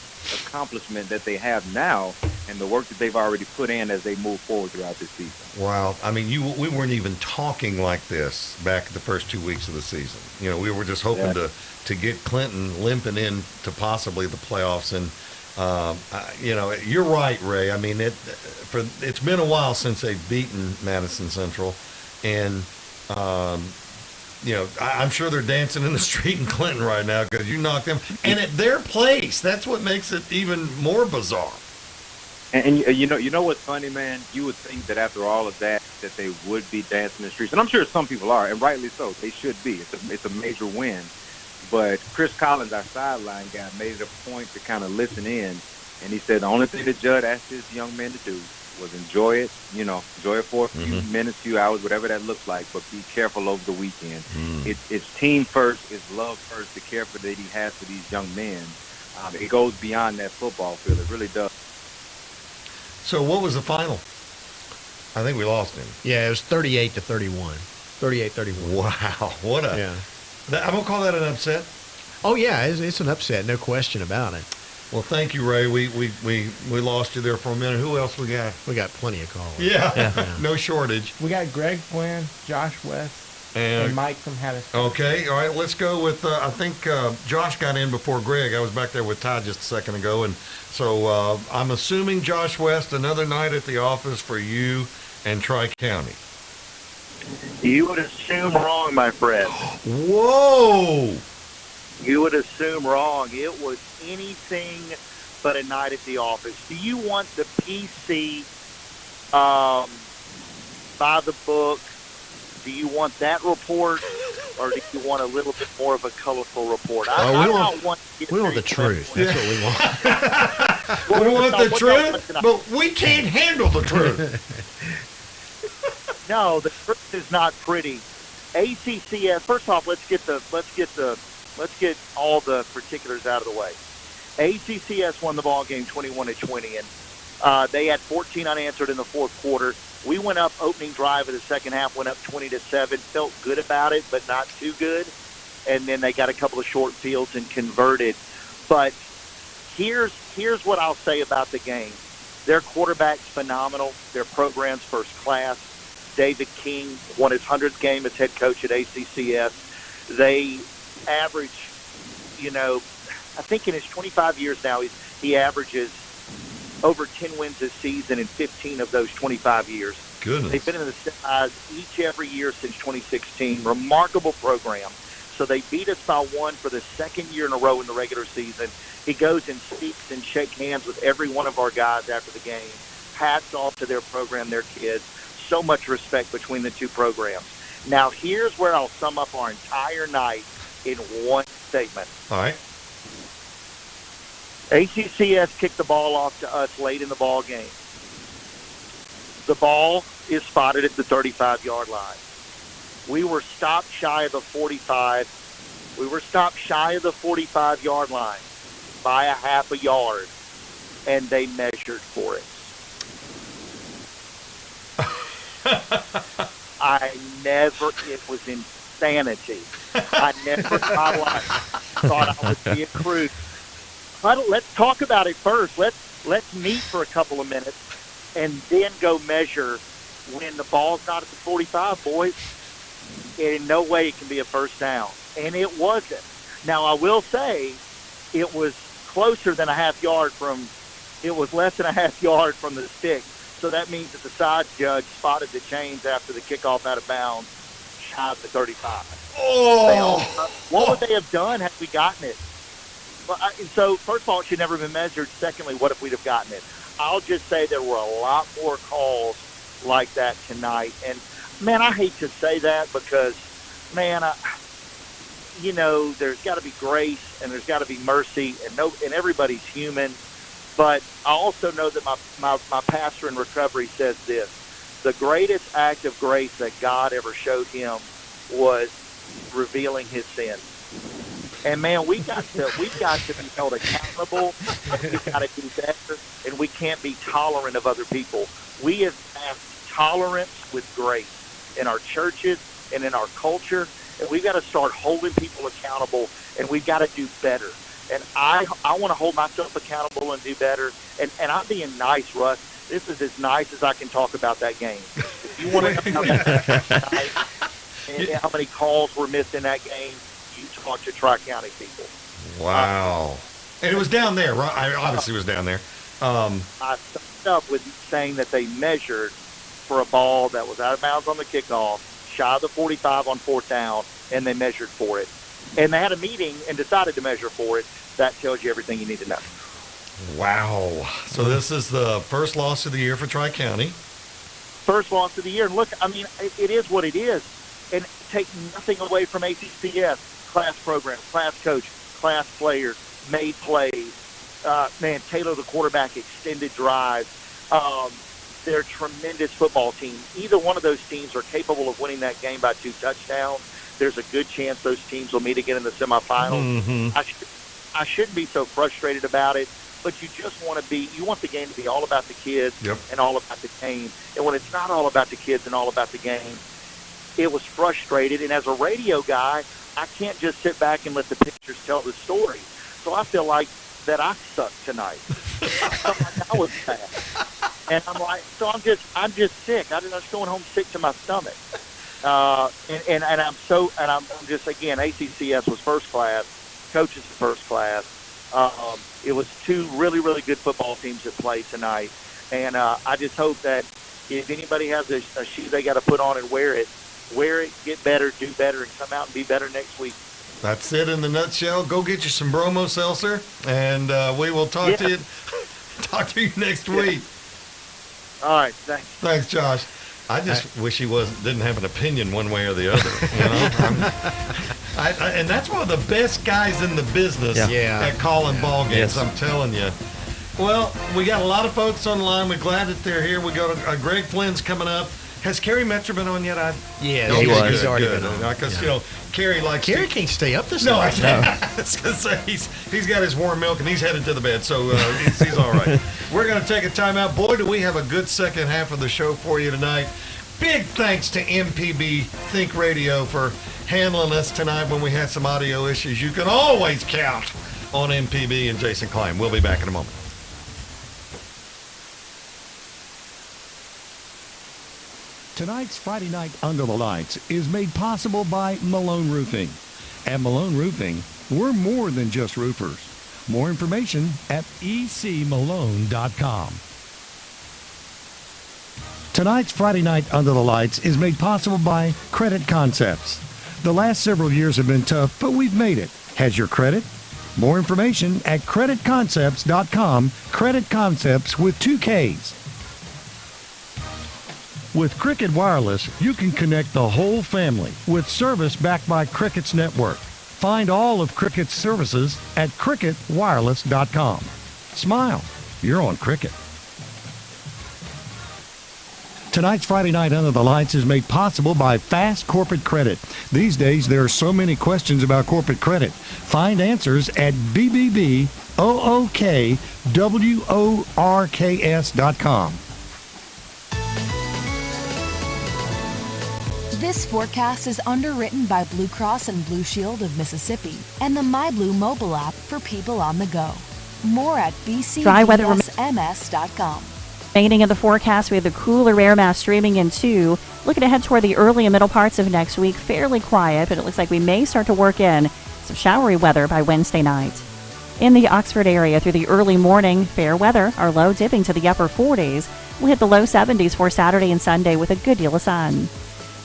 Speaker 19: accomplishment that they have now and the work that they've already put in as they move forward throughout this season.
Speaker 18: Wow. I mean, we weren't even talking like this back the first 2 weeks of the season. We were just hoping to get Clinton limping in to possibly the playoffs. And, you're right, Ray. I mean, it's been a while since they've beaten Madison Central. And, I'm sure they're dancing in the street in Clinton right now because you knocked them. And at their place, that's what makes it even more bizarre.
Speaker 19: And you know what's funny, man? You would think that after all of that they would be dancing in the streets. And I'm sure some people are, and rightly so. They should be. It's a major win. But Chris Collins, our sideline guy, made it a point to kind of listen in. And he said the only thing that Judd asked his young men to do was enjoy it, enjoy it for a few minutes, few hours, whatever that looks like, but be careful over the weekend. It's team first, it's love first, the care that he has for these young men. It goes beyond that football field. It really does.
Speaker 18: So what was the final? I think we lost him.
Speaker 2: Yeah, it was 38-31. 38-31.
Speaker 18: Wow. What a...
Speaker 2: Yeah.
Speaker 18: I'm going to call that an upset.
Speaker 2: Oh, yeah, it's an upset, no question about it.
Speaker 18: Well, thank you, Ray. We lost you there for a minute. Who else we got?
Speaker 2: We got plenty of callers.
Speaker 18: Yeah. No shortage.
Speaker 11: We got Greg Flynn, Josh West, and Mike from Hattiesburg.
Speaker 18: Okay, all right. Let's go with, I think Josh got in before Greg. I was back there with Todd just a second ago. And so I'm assuming Josh West, another night at the office for you and Tri-County.
Speaker 20: You would assume wrong, my friend.
Speaker 18: Whoa!
Speaker 20: You would assume wrong. It was anything but a night at the office. Do you want the PC by the book? Do you want that report, or do you want a little bit more of a colorful report?
Speaker 2: We want the truth. That's what we want.
Speaker 18: We want the truth, but we can't handle the truth.
Speaker 20: No, the truth is not pretty. ACCS. First off, let's get all the particulars out of the way. ACCS won the ball game 21-20, and they had 14 unanswered in the fourth quarter. We went up opening drive of the second half, went up 20-7, felt good about it, but not too good. And then they got a couple of short fields and converted. But here's what I'll say about the game. Their quarterback's phenomenal. Their program's first class. David King won his 100th game as head coach at ACCS. They average, I think in his 25 years now, he averages over 10 wins this season in 15 of those 25 years.
Speaker 18: Goodness.
Speaker 20: They've been in the semis every year since 2016. Remarkable program. So they beat us by 1 for the second year in a row in the regular season. He goes and speaks and shakes hands with every one of our guys after the game. Hats off to their program, their kids. So much respect between the two programs. Now, here's where I'll sum up our entire night in one statement.
Speaker 18: All right.
Speaker 20: ACCS kicked the ball off to us late in the ball game. The ball is spotted at the 35-yard line. We were stopped shy of the 45. We were stopped shy of the 45-yard line by a half a yard, and they measured for it. It was insanity. I never in my life thought I would be a crew. Let's talk about it first. Let's meet for a couple of minutes and then go measure when the ball's not at the 45, boys, in no way it can be a first down. And it wasn't. Now, I will say it was closer than a half yard it was less than a half yard from the stick. So that means that the side judge spotted the chains after the kickoff out of bounds, shy of the 35.
Speaker 18: Oh!
Speaker 20: What would they have done had we gotten it? Well, so, first of all, it should never have been measured. Secondly, what if we'd have gotten it? I'll just say there were a lot more calls like that tonight. And, man, I hate to say that because, man, there's got to be grace and there's got to be mercy, and everybody's human. But I also know that my pastor in recovery says this: the greatest act of grace that God ever showed him was revealing his sin. And man, we've got to be held accountable. We've got to do better, and we can't be tolerant of other people. We have asked tolerance with grace in our churches and in our culture, and we've got to start holding people accountable, and we've got to do better. And I want to hold myself accountable and do better. And I'm being nice, Russ. This is as nice as I can talk about that game. If you want to know how many calls were missed in that game, you talk to Tri-County people.
Speaker 18: Wow. And it was down there, right? I obviously was down there.
Speaker 20: I started up with saying that they measured for a ball that was out of bounds on the kickoff, shy of the 45 on fourth down, and they measured for it. And they had a meeting and decided to measure for it. That tells you everything you need to know.
Speaker 18: Wow. So this is the first loss of the year for Tri-County.
Speaker 20: First loss of the year. And look, I mean, it is what it is. And take nothing away from ACCS, class program, class coach, class players, made plays. Man, Taylor, the quarterback, extended drives. They're a tremendous football team. Either one of those teams are capable of winning that game by 2 touchdowns. There's a good chance those teams will meet again in the semifinals.
Speaker 18: Mm-hmm.
Speaker 20: I shouldn't be so frustrated about it, but you just want the game to be all about the kids and all about the game. And when it's not all about the kids and all about the game, it was frustrated. And as a radio guy, I can't just sit back and let the pictures tell the story. So I feel like that I sucked tonight. I felt like I was bad. And I'm like, so I'm just sick. I'm just going home sick to my stomach. And I'm just, again, ACCS was first class, coaches first class. It was 2 really, really good football teams that played tonight. And I just hope that if anybody has a shoe they got to put on and wear it, get better, do better, and come out and be better next week.
Speaker 18: That's it in the nutshell. Go get you some Bromo Seltzer, and we will talk to you next week.
Speaker 20: All right, thanks.
Speaker 18: Thanks, Josh. I just wish he didn't have an opinion one way or the other. You know, and that's one of the best guys in the business at calling ball games. I'm telling you. Well, we got a lot of folks on the line. We're glad that they're here. We got Greg Flynn's coming up. Has Kerry Metro been on yet?
Speaker 2: Yeah,
Speaker 18: he was.
Speaker 2: He's already been on.
Speaker 18: Because, you know, Kerry likes
Speaker 2: Kerry can't stay up this
Speaker 18: night.
Speaker 2: night.
Speaker 18: I was going to say, he's got his warm milk and he's headed to the bed, so he's all right. We're going to take a timeout. Boy, do we have a good second half of the show for you tonight. Big thanks to MPB Think Radio for handling us tonight when we had some audio issues. You can always count on MPB and Jason Klein. We'll be back in a moment.
Speaker 7: Tonight's Friday Night Under the Lights is made possible by Malone Roofing. At Malone Roofing, we're more than just roofers. More information at ecmalone.com. Tonight's Friday Night Under the Lights is made possible by Credit Concepts. The last several years have been tough, but we've made it. Has your credit? More information at creditconcepts.com. Credit Concepts with 2 Ks. With Cricket Wireless, you can connect the whole family with service backed by Cricket's network. Find all of Cricket's services at cricketwireless.com. Smile, you're on Cricket. Tonight's Friday Night Under the Lights is made possible by Fast Corporate Credit. These days, there are so many questions about corporate credit. Find answers at bbboookworks.com.
Speaker 21: This forecast is underwritten by Blue Cross and Blue Shield of Mississippi and the MyBlue mobile app for people on the go. More at bcbsms.com.
Speaker 3: Remaining in the forecast, we have the cooler air mass streaming in too. Looking ahead toward the early and middle parts of next week, fairly quiet, but it looks like we may start to work in some showery weather by Wednesday night. In the Oxford area through the early morning, fair weather, our low dipping to the upper 40s. We'll hit the low 70s for Saturday and Sunday with a good deal of sun.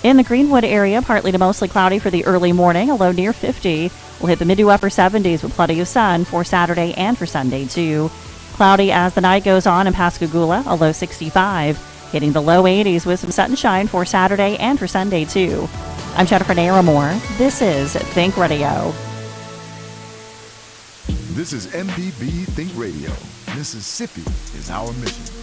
Speaker 3: In the Greenwood area, partly to mostly cloudy for the early morning, a low near 50. We'll hit the mid to upper 70s with plenty of sun for Saturday and for Sunday too. Cloudy as the night goes on in Pascagoula, a low 65. Hitting the low 80s with some sunshine for Saturday and for Sunday too. I'm Jennifer Naramore. This is Think Radio.
Speaker 10: This is MPB Think Radio. Mississippi is our mission.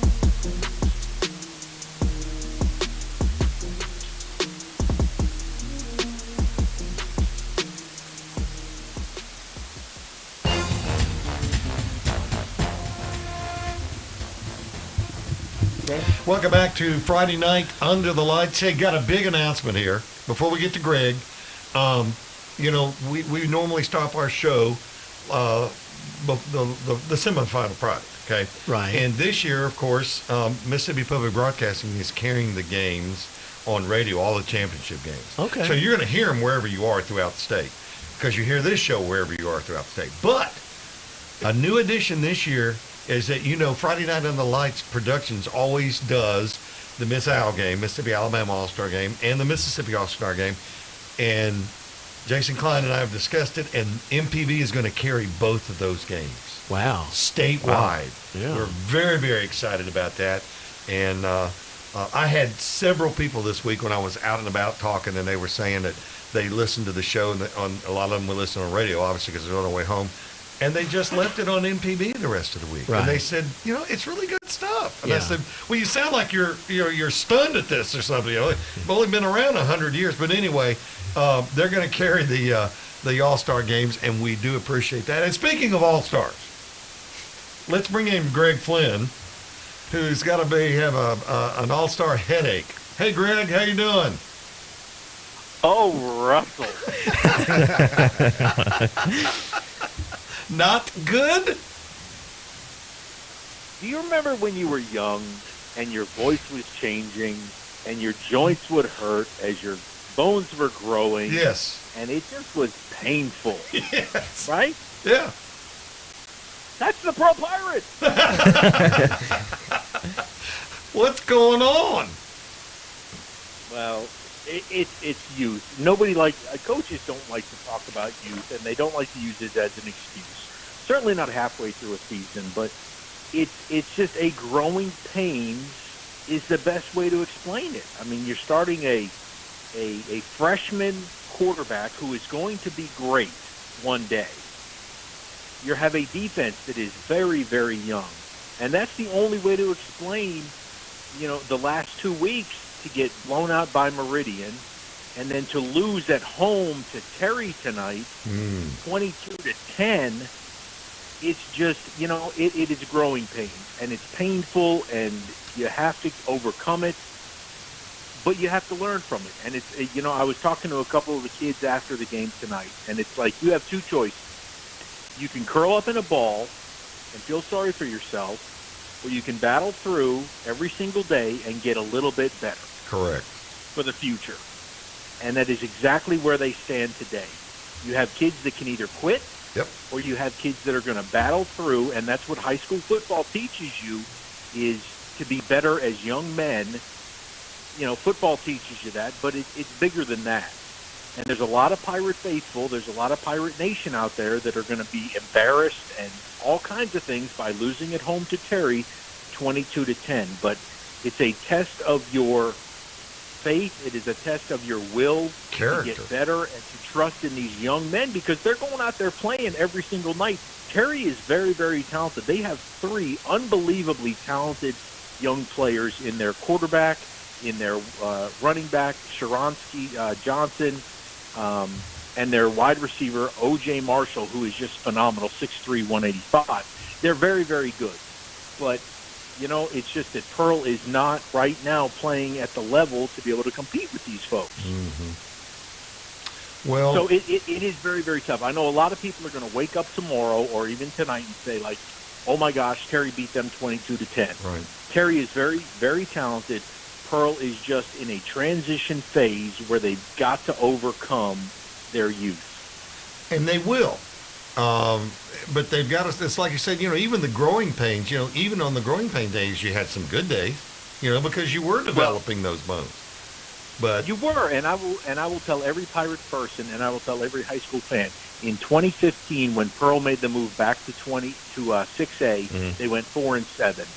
Speaker 18: Welcome back to Friday Night Under the Lights. Hey, got a big announcement here before we get to Greg. We normally stop our show the semifinal product, okay?
Speaker 2: Right.
Speaker 18: And this year, of course, Mississippi Public Broadcasting is carrying the games on radio, all the championship games.
Speaker 2: Okay.
Speaker 18: So you're going to hear them wherever you are throughout the state because you hear this show wherever you are throughout the state. But a new addition this year is that, Friday Night Under the Lights Productions always does the Miss Al game, Mississippi Alabama All-Star game, and the Mississippi All-Star game. And Jason Klein and I have discussed it, and MPB is going to carry both of those games.
Speaker 2: Wow.
Speaker 18: Statewide.
Speaker 2: Wow. Yeah.
Speaker 18: We're very, very excited about that. And I had several people this week when I was out and about talking, and they were saying that they listened to the show, and a lot of them were listening on radio, obviously, because they're on their way home. And they just left it on MPB the rest of the week.
Speaker 2: Right.
Speaker 18: And they said, it's really good stuff. And
Speaker 2: Yeah.
Speaker 18: I said, well, you sound like you're stunned at this or something. You've only been around 100 years. But anyway, they're going to carry the All-Star games, and we do appreciate that. And speaking of All-Stars, let's bring in Greg Flynn, who's got to have an All-Star headache. Hey, Greg, how you doing?
Speaker 20: Oh, Russell.
Speaker 18: Not good?
Speaker 20: Do you remember when you were young and your voice was changing and your joints would hurt as your bones were growing?
Speaker 18: Yes.
Speaker 20: And it just was painful.
Speaker 18: Yes.
Speaker 20: Right?
Speaker 18: Yeah.
Speaker 20: That's the Pro Pirate.
Speaker 18: What's going on?
Speaker 20: Well, it's youth. Coaches don't like to talk about youth, and they don't like to use it as an excuse. Certainly not halfway through a season, but it's just a growing pains is the best way to explain it. I mean, you're starting a freshman quarterback who is going to be great one day. You have a defense that is very, very young, and that's the only way to explain, the last 2 weeks to get blown out by Meridian, and then to lose at home to Terry tonight, 22-10. It's just, it is growing pains, and it's painful, and you have to overcome it, but you have to learn from it. And it's, I was talking to a couple of the kids after the game tonight, and it's like you have two choices. You can curl up in a ball and feel sorry for yourself, or you can battle through every single day and get a little bit better.
Speaker 18: Correct.
Speaker 20: For the future. And that is exactly where they stand today. You have kids that can either quit,
Speaker 18: yep,
Speaker 20: or you have kids that are going to battle through, and that's what high school football teaches you, is to be better as young men. Football teaches you that, but it's bigger than that. And there's a lot of Pirate faithful, there's a lot of Pirate Nation out there that are going to be embarrassed and all kinds of things by losing at home to Terry 22-10. But it's a test of your faith. It is a test of your will
Speaker 18: Character.
Speaker 20: To get better and to trust in these young men, because they're going out there playing every single night. Terry is very, very talented. They have three unbelievably talented young players in their quarterback, in their running back, Sharansky Johnson, and their wide receiver, O.J. Marshall, who is just phenomenal, 6'3", 185. They're very, very good. But, it's just that Pearl is not right now playing at the level to be able to compete with these folks.
Speaker 18: Mm-hmm. Well,
Speaker 20: so it is very, very tough. I know a lot of people are going to wake up tomorrow or even tonight and say,
Speaker 1: oh my gosh, Terry beat them 22-10.
Speaker 18: Right.
Speaker 1: Terry is very, very talented. Pearl is just in a transition phase where they've got to overcome their youth.
Speaker 18: And they will. But they've got to, it's like you said, even the growing pains, even on the growing pain days, you had some good days, because you were developing those bones. But
Speaker 1: you were, and I will tell every Pirate person, and I will tell every high school fan, in 2015, when Pearl made the move back to 6A, they went 4-7.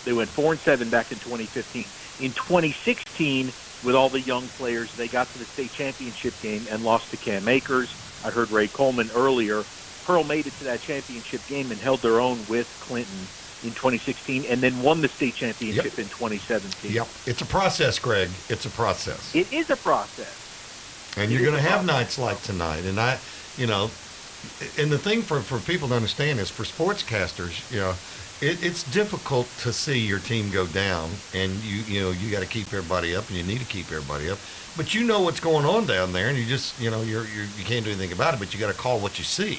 Speaker 1: They went 4-7 back in 2015. In 2016, with all the young players, they got to the state championship game and lost to Cam Akers. I heard Ray Coleman earlier. Pearl made it to that championship game and held their own with Clinton in 2016, and then won the state championship in 2017.
Speaker 18: Yep, it's a process, Greg. It's a process.
Speaker 1: It is a process.
Speaker 18: And you're going to have nights like tonight. And and the thing for people to understand is for sportscasters, it's difficult to see your team go down, and you got to keep everybody up, and you need to keep everybody up. But you know what's going on down there, and you just you can't do anything about it. But you got to call what you see.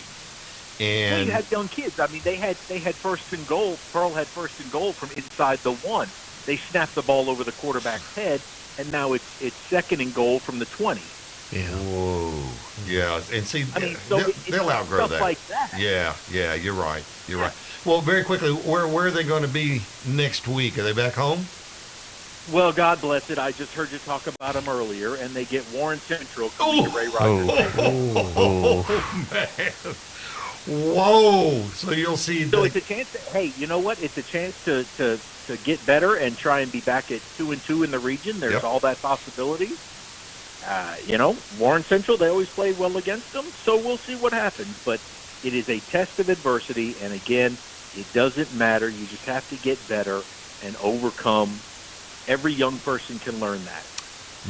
Speaker 18: And
Speaker 1: you had young kids. I mean, they had first and goal. Pearl had first and goal from inside the 1. They snapped the ball over the quarterback's head, and now it's second and goal from the 20.
Speaker 2: Yeah.
Speaker 18: Whoa. Yeah. And see, they'll outgrow
Speaker 1: stuff
Speaker 18: that.
Speaker 1: Like that.
Speaker 18: Yeah. You're right. You're right. Well, very quickly, where are they going to be next week? Are they back home?
Speaker 1: Well, God bless it. I just heard you talk about them earlier, and they get Warren Central coming to Ray Rogers.
Speaker 18: Oh, man. Whoa. So you'll see.
Speaker 1: So it's a chance. Hey, you know what? It's a chance to get better and try and be back at 2-2 in the region. There's all that possibility. Warren Central, they always play well against them, so we'll see what happens. But it is a test of adversity, and again, it doesn't matter. You just have to get better and overcome. Every young person can learn that.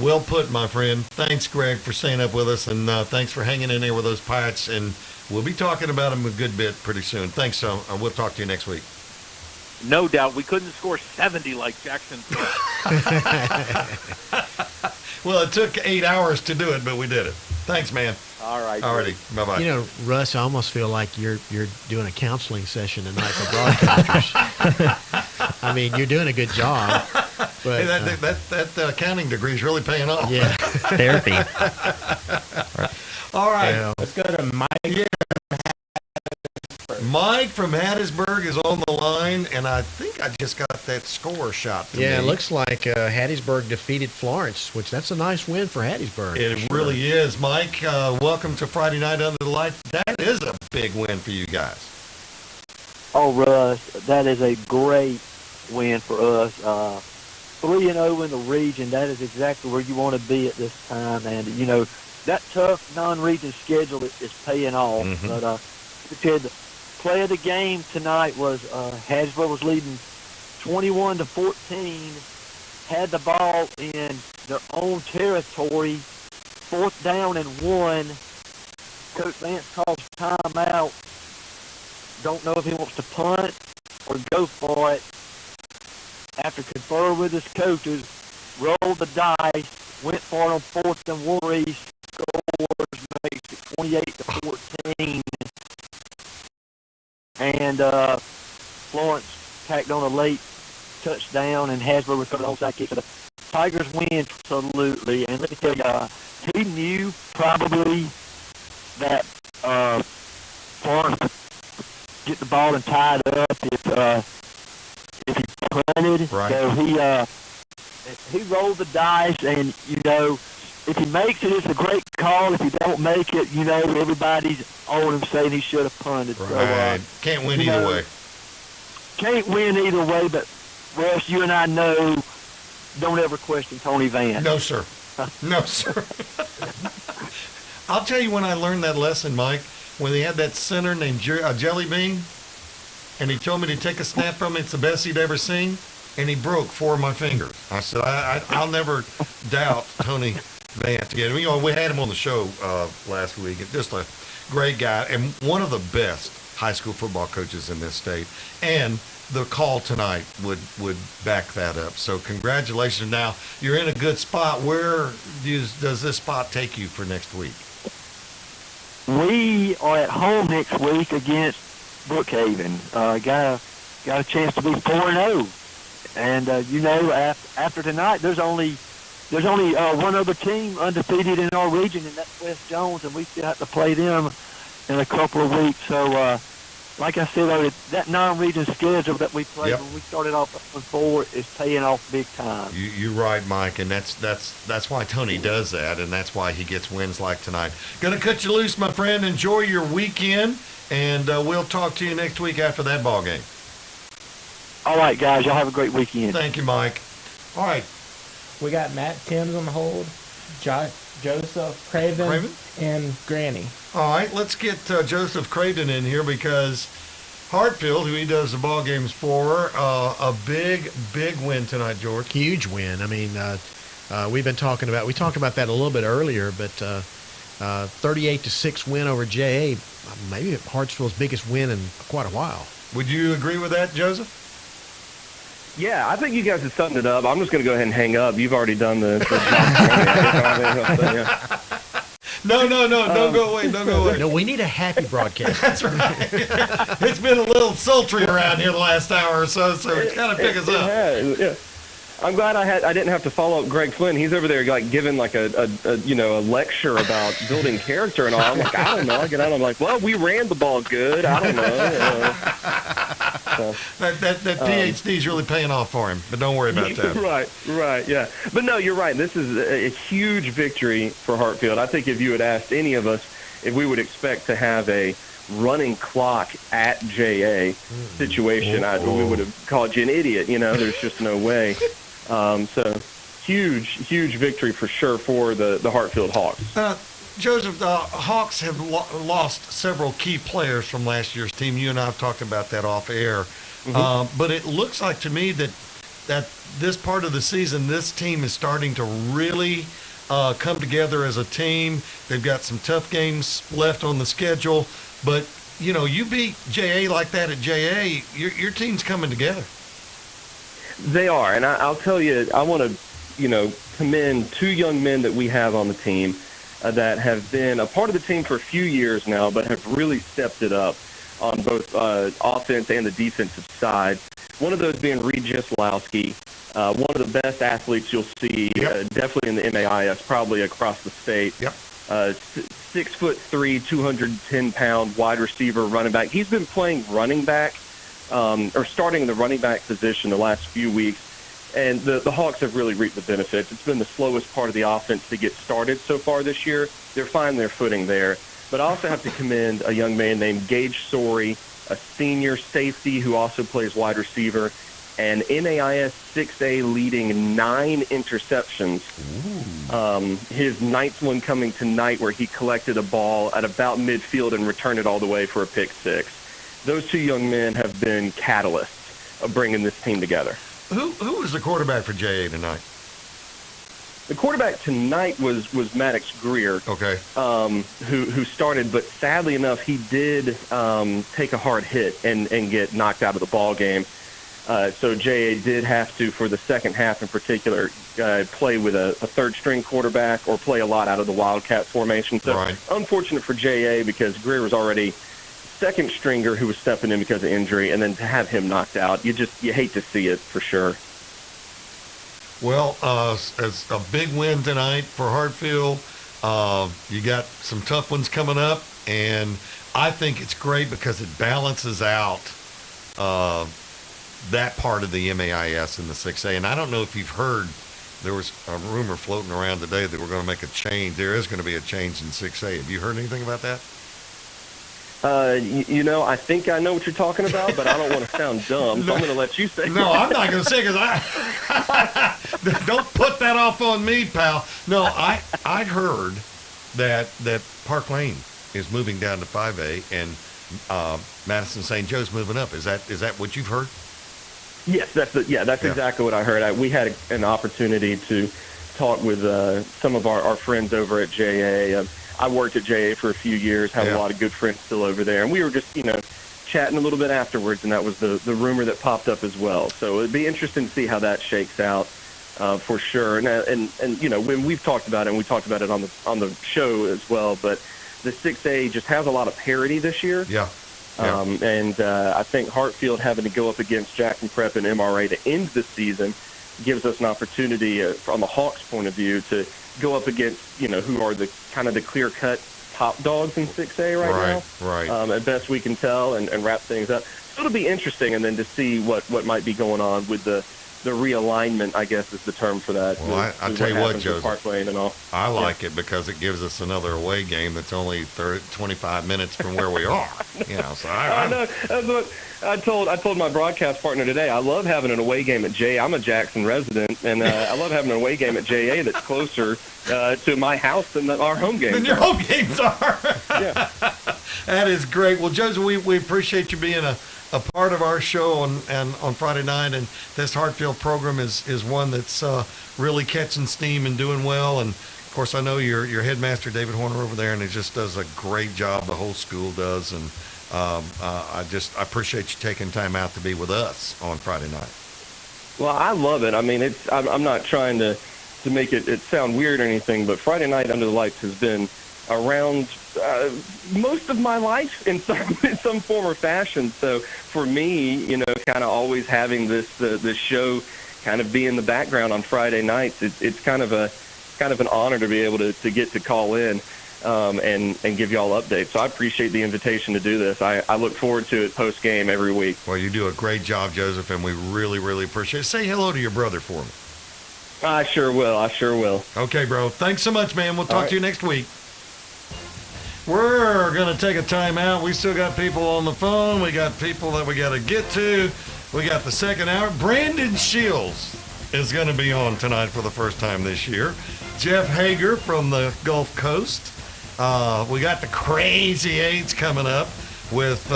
Speaker 18: Well put, my friend. Thanks, Greg, for staying up with us, and thanks for hanging in there with those Pirates, and we'll be talking about them a good bit pretty soon. Thanks, we'll talk to you next week.
Speaker 1: No doubt. We couldn't score 70 like Jackson said.
Speaker 18: Well, it took 8 hours to do it, but we did it. Thanks, man.
Speaker 1: All right.
Speaker 18: Alrighty. Bye-bye.
Speaker 2: Russ, I almost feel like you're doing a counseling session tonight for broadcasters. I mean, you're doing a good job. But,
Speaker 18: hey, that accounting degree is really paying off.
Speaker 2: Yeah.
Speaker 11: Therapy.
Speaker 18: All right.
Speaker 2: Yeah.
Speaker 11: Let's go to Mike.
Speaker 18: Yeah. Mike from Hattiesburg is on the line, and I think I just got that score shot to me.
Speaker 2: It looks like Hattiesburg defeated Florence, which that's a nice win for Hattiesburg.
Speaker 18: It really is. Mike, welcome to Friday Night Under the Lights. That is a big win for you guys.
Speaker 22: Oh, Russ, that is a great win for us. 3-0 in the region, that is exactly where you want to be at this time. And, that tough non-region schedule is paying off.
Speaker 18: Mm-hmm.
Speaker 22: But the play of the game tonight was Hattiesburg was leading 21-14, had the ball in their own territory, 4th down and 1. Coach Vance calls timeout. Don't know if he wants to punt or go for it. After conferring with his coaches, rolled the dice, went for it on 4th and 1. Scores, makes it 28-14. And Florence tacked on a late touchdown, and Hattiesburg recovered the onside kick. So the Tigers win, absolutely. And let me tell you, he knew probably that Florence could get the ball and tie it up if he punted.
Speaker 18: Right.
Speaker 22: So he rolled the dice, and if he makes it, it's a great call. If he don't make it, everybody's on him saying he should have punted.
Speaker 18: Right.
Speaker 22: So,
Speaker 18: can't win either way.
Speaker 22: Can't win either way, but Russ, you and I know, don't ever question Tony Vance.
Speaker 18: No, sir. No, sir. I'll tell you when I learned that lesson, Mike, when they had that center named Jelly Bean, and he told me to take a snap from him. It's the best he'd ever seen, and he broke 4 of my fingers. I said, I'll never doubt Tony Vance. Yeah, we had him on the show last week. Just a great guy and one of the best high school football coaches in this state. And the call tonight would back that up. So congratulations. Now, you're in a good spot. Where does this spot take you for next week?
Speaker 22: We are at home next week against Brookhaven. Got a chance to be 4-0, and after tonight, there's only one other team undefeated in our region, and that's West Jones, and we still have to play them in a couple of weeks. So, like I said, that non-region schedule that we played when we started off at 4 is paying off big time.
Speaker 18: You're right, Mike, and that's why Tony does that, and that's why he gets wins like tonight. Gonna cut you loose, my friend. Enjoy your weekend, and we'll talk to you next week after that ball game.
Speaker 22: All right, guys, y'all have a great weekend.
Speaker 18: Thank you, Mike. All right.
Speaker 11: We got Matt Timms on the hold, Joseph Craven, and Granny.
Speaker 18: All right, let's get Joseph Craven in here because Hartfield, who he does the ball games for, a big win tonight, George.
Speaker 2: Huge win. I mean, we talked about that a little bit earlier, but 38-6 win over JA, maybe Hartsville's biggest win in quite a while.
Speaker 18: Would you agree with that, Joseph?
Speaker 5: Yeah, I think you guys have summed it up. I'm just going to go ahead and hang up. You've already done the job.
Speaker 18: No, don't go away.
Speaker 2: No, we need a happy broadcast.
Speaker 18: That's right. It's been a little sultry around here the last hour or so it's kind of pick us up.
Speaker 5: Yeah. I'm glad I didn't have to follow up Greg Flynn. He's over there like giving like a lecture about building character and all. I'm like, I don't know. I get out. I'm like, well, we ran the ball good. I don't know.
Speaker 18: That PhD is really paying off for him, but don't worry about that.
Speaker 5: Right, yeah. But no, you're right. This is a huge victory for Hartfield. I think if you had asked any of us if we would expect to have a running clock at JA situation, we would have called you an idiot. There's just no way. So huge victory for sure for the Hartfield Hawks.
Speaker 18: Joseph, the Hawks have lost several key players from last year's team. You and I have talked about that off air. But it looks like to me that this part of the season, this team is starting to really come together as a team. They've got some tough games left on the schedule. But, you beat JA like that at JA, your team's coming together.
Speaker 5: They are. And I'll tell you, I want to, commend two young men that we have on the team that have been a part of the team for a few years now, but have really stepped it up on both offense and the defensive side. One of those being Reed Jaslowski, one of the best athletes you'll see, definitely in the MAIS, probably across the state. 6'3", 210-pound wide receiver, running back. He's been playing running back, or starting in the running back position the last few weeks. And the Hawks have really reaped the benefits. It's been the slowest part of the offense to get started so far this year. They're finding their footing there. But I also have to commend a young man named Gage Sorey, a senior safety who also plays wide receiver, and MAIS 6A leading 9 interceptions. His ninth one coming tonight where he collected a ball at about midfield and returned it all the way for a pick six. Those two young men have been catalysts of bringing this team together.
Speaker 18: Who was the quarterback for JA tonight?
Speaker 5: The quarterback tonight was Maddox Greer.
Speaker 18: Okay.
Speaker 5: Who started, but sadly enough, he did take a hard hit and get knocked out of the ball game. So JA did have to, for the second half in particular, play with a third-string quarterback or play a lot out of the Wildcat formation. So unfortunate for JA because Greer was already second stringer who was stepping in because of injury, and then to have him knocked out, you hate to see it for sure.
Speaker 18: Well, it's a big win tonight for Hartfield. You got some tough ones coming up, and I think it's great because it balances out that part of the MAIS in the 6A. And I don't know if you've heard, there was a rumor floating around today that we're going to make a change. There is going to be a change in 6A. Have you heard anything about that?
Speaker 5: I think I know what you're talking about, but I don't want to sound dumb, so I'm going to let you say it.
Speaker 18: No, I'm not going to say it because don't put that off on me, pal. No, I heard that Park Lane is moving down to 5A and Madison St. Joe's moving up. Is that what you've heard?
Speaker 5: Yes, that's exactly what I heard. We had an opportunity to talk with some of our friends over at JA. I worked at JA for a few years, had a lot of good friends still over there, and we were just, chatting a little bit afterwards, and that was the rumor that popped up as well. So it'd be interesting to see how that shakes out for sure. And when we've talked about it, and we talked about it on the show as well, but the 6A just has a lot of parity this year.
Speaker 18: Yeah. Yeah.
Speaker 5: And I think Hartfield having to go up against Jackson Prep and MRA to end the season gives us an opportunity, from a Hawks point of view, to go up against, who are the kind of the clear-cut top dogs in 6A right now.
Speaker 18: Right.
Speaker 5: At best we can tell, and wrap things up. So it'll be interesting, and then to see what might be going on with the realignment, I guess is the term for that.
Speaker 18: Well, I tell you what, Joseph,
Speaker 5: Park Lane and all.
Speaker 18: I like it because it gives us another away game that's only 25 minutes from where we are. So
Speaker 5: I know. That's what I told my broadcast partner today. I love having an away game at JA. I'm a Jackson resident, and I love having an away game at JA that's closer to my house than our home games.
Speaker 18: Than your home games are.
Speaker 5: Yeah.
Speaker 18: That is great. Well, Joseph, we appreciate you being a part of our show on Friday night, and this Hartfield program is one that's really catching steam and doing well. And of course, I know your headmaster David Horner over there, and he just does a great job. The whole school does, and I appreciate you taking time out to be with us on Friday night.
Speaker 5: Well, I love it. I mean, I'm not trying to make it sound weird or anything, but Friday night under the lights has been around most of my life in some form or fashion. So for me, kind of always having this show kind of be in the background on Friday nights, it's kind of an honor to be able to get to call in and give you all updates. So I appreciate the invitation to do this. I look forward to it post game every week.
Speaker 18: Well, you do a great job, Joseph, and we really, really appreciate it. Say hello to your brother for me.
Speaker 5: I sure will.
Speaker 18: Okay, bro. Thanks so much, man. We'll talk to you next week. We're going to take a time out. We still got people on the phone. We got people that we got to get to. We got the second hour. Brandon Shields is going to be on tonight for the first time this year. Jeff Hager from the Gulf Coast. We got the Crazy Eights coming up with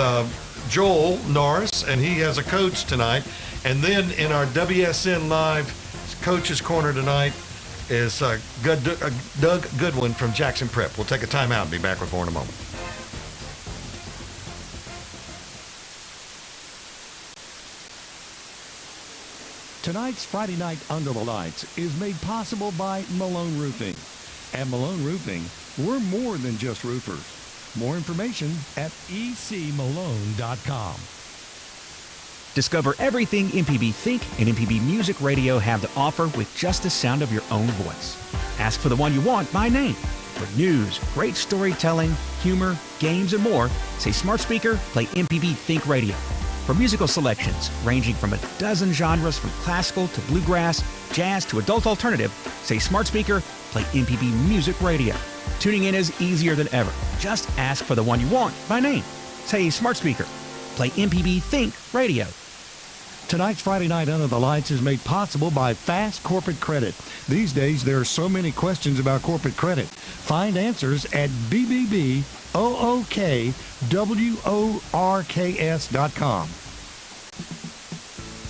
Speaker 18: Joel Norris, and he has a coach tonight. And then in our WSN Live Coach's Corner tonight is Doug Goodwin from Jackson Prep. We'll take a time out and be back with more in a moment.
Speaker 7: Tonight's Friday Night Under the Lights is made possible by Malone Roofing. At Malone Roofing, we're more than just roofers. More information at ecmalone.com.
Speaker 4: Discover everything MPB Think and MPB Music Radio have to offer with just the sound of your own voice. Ask for the one you want by name. For news, great storytelling, humor, games, and more, say smart speaker, play MPB Think Radio. For musical selections ranging from a dozen genres from classical to bluegrass, jazz to adult alternative, say smart speaker, play MPB Music Radio. Tuning in is easier than ever. Just ask for the one you want by name. Say smart speaker, play MPB Think Radio.
Speaker 7: Tonight's Friday Night Under the Lights is made possible by Fast Corporate Credit. These days, there are so many questions about corporate credit. Find answers at BBBOOKWORKS.com.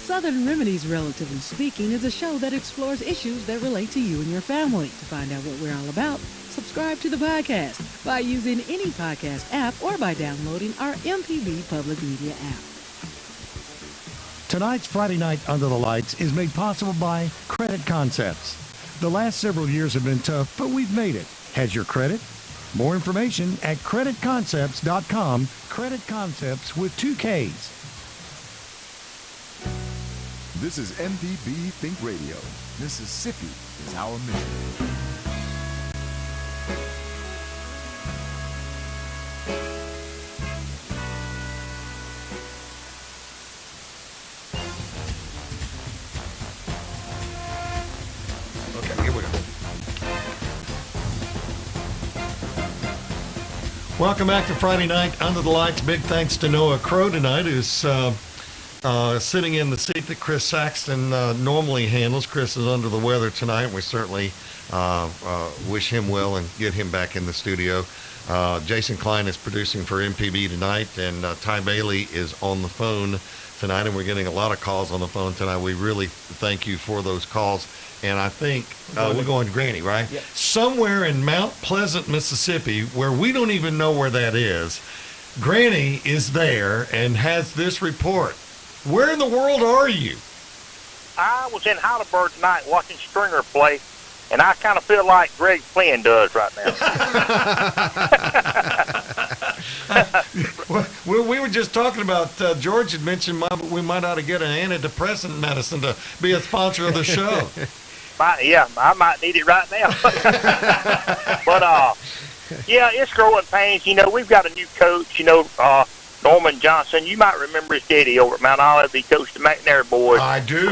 Speaker 6: Southern Remedies, Relatively Speaking, is a show that explores issues that relate to you and your family. To find out what we're all about, subscribe to the podcast by using any podcast app or by downloading our MPB Public Media app.
Speaker 7: Tonight's Friday Night Under the Lights is made possible by Credit Concepts. The last several years have been tough, but we've made it. Has your credit? More information at creditconcepts.com. Credit Concepts with 2 Ks.
Speaker 10: This is MPB Think Radio. Mississippi is our mission.
Speaker 18: Welcome back to Friday Night Under the Lights. Big thanks to Noah Crow tonight, who's sitting in the seat that Chris Saxton normally handles. Chris is under the weather tonight, and we certainly wish him well and get him back in the studio. Jason Klein is producing for MPB tonight, and Ty Bailey is on the phone tonight, and we're getting a lot of calls on the phone tonight. We really thank you for those calls. And I think we're going to Granny, right?
Speaker 11: Yep.
Speaker 18: Somewhere in Mount Pleasant, Mississippi, where we don't even know where that is, Granny is there and has this report. Where in the world are you?
Speaker 23: I was in Heidelberg tonight watching Stringer play, and I kind of feel like Greg Flynn does right now.
Speaker 18: We were just talking about, George had mentioned we might ought to get an antidepressant medicine to be a sponsor of the show.
Speaker 23: I might need it right now. But, yeah, it's growing pains. You know, we've got a new coach, Norman Johnson. You might remember his daddy over at Mount Olive. He coached the McNair boys.
Speaker 18: I do.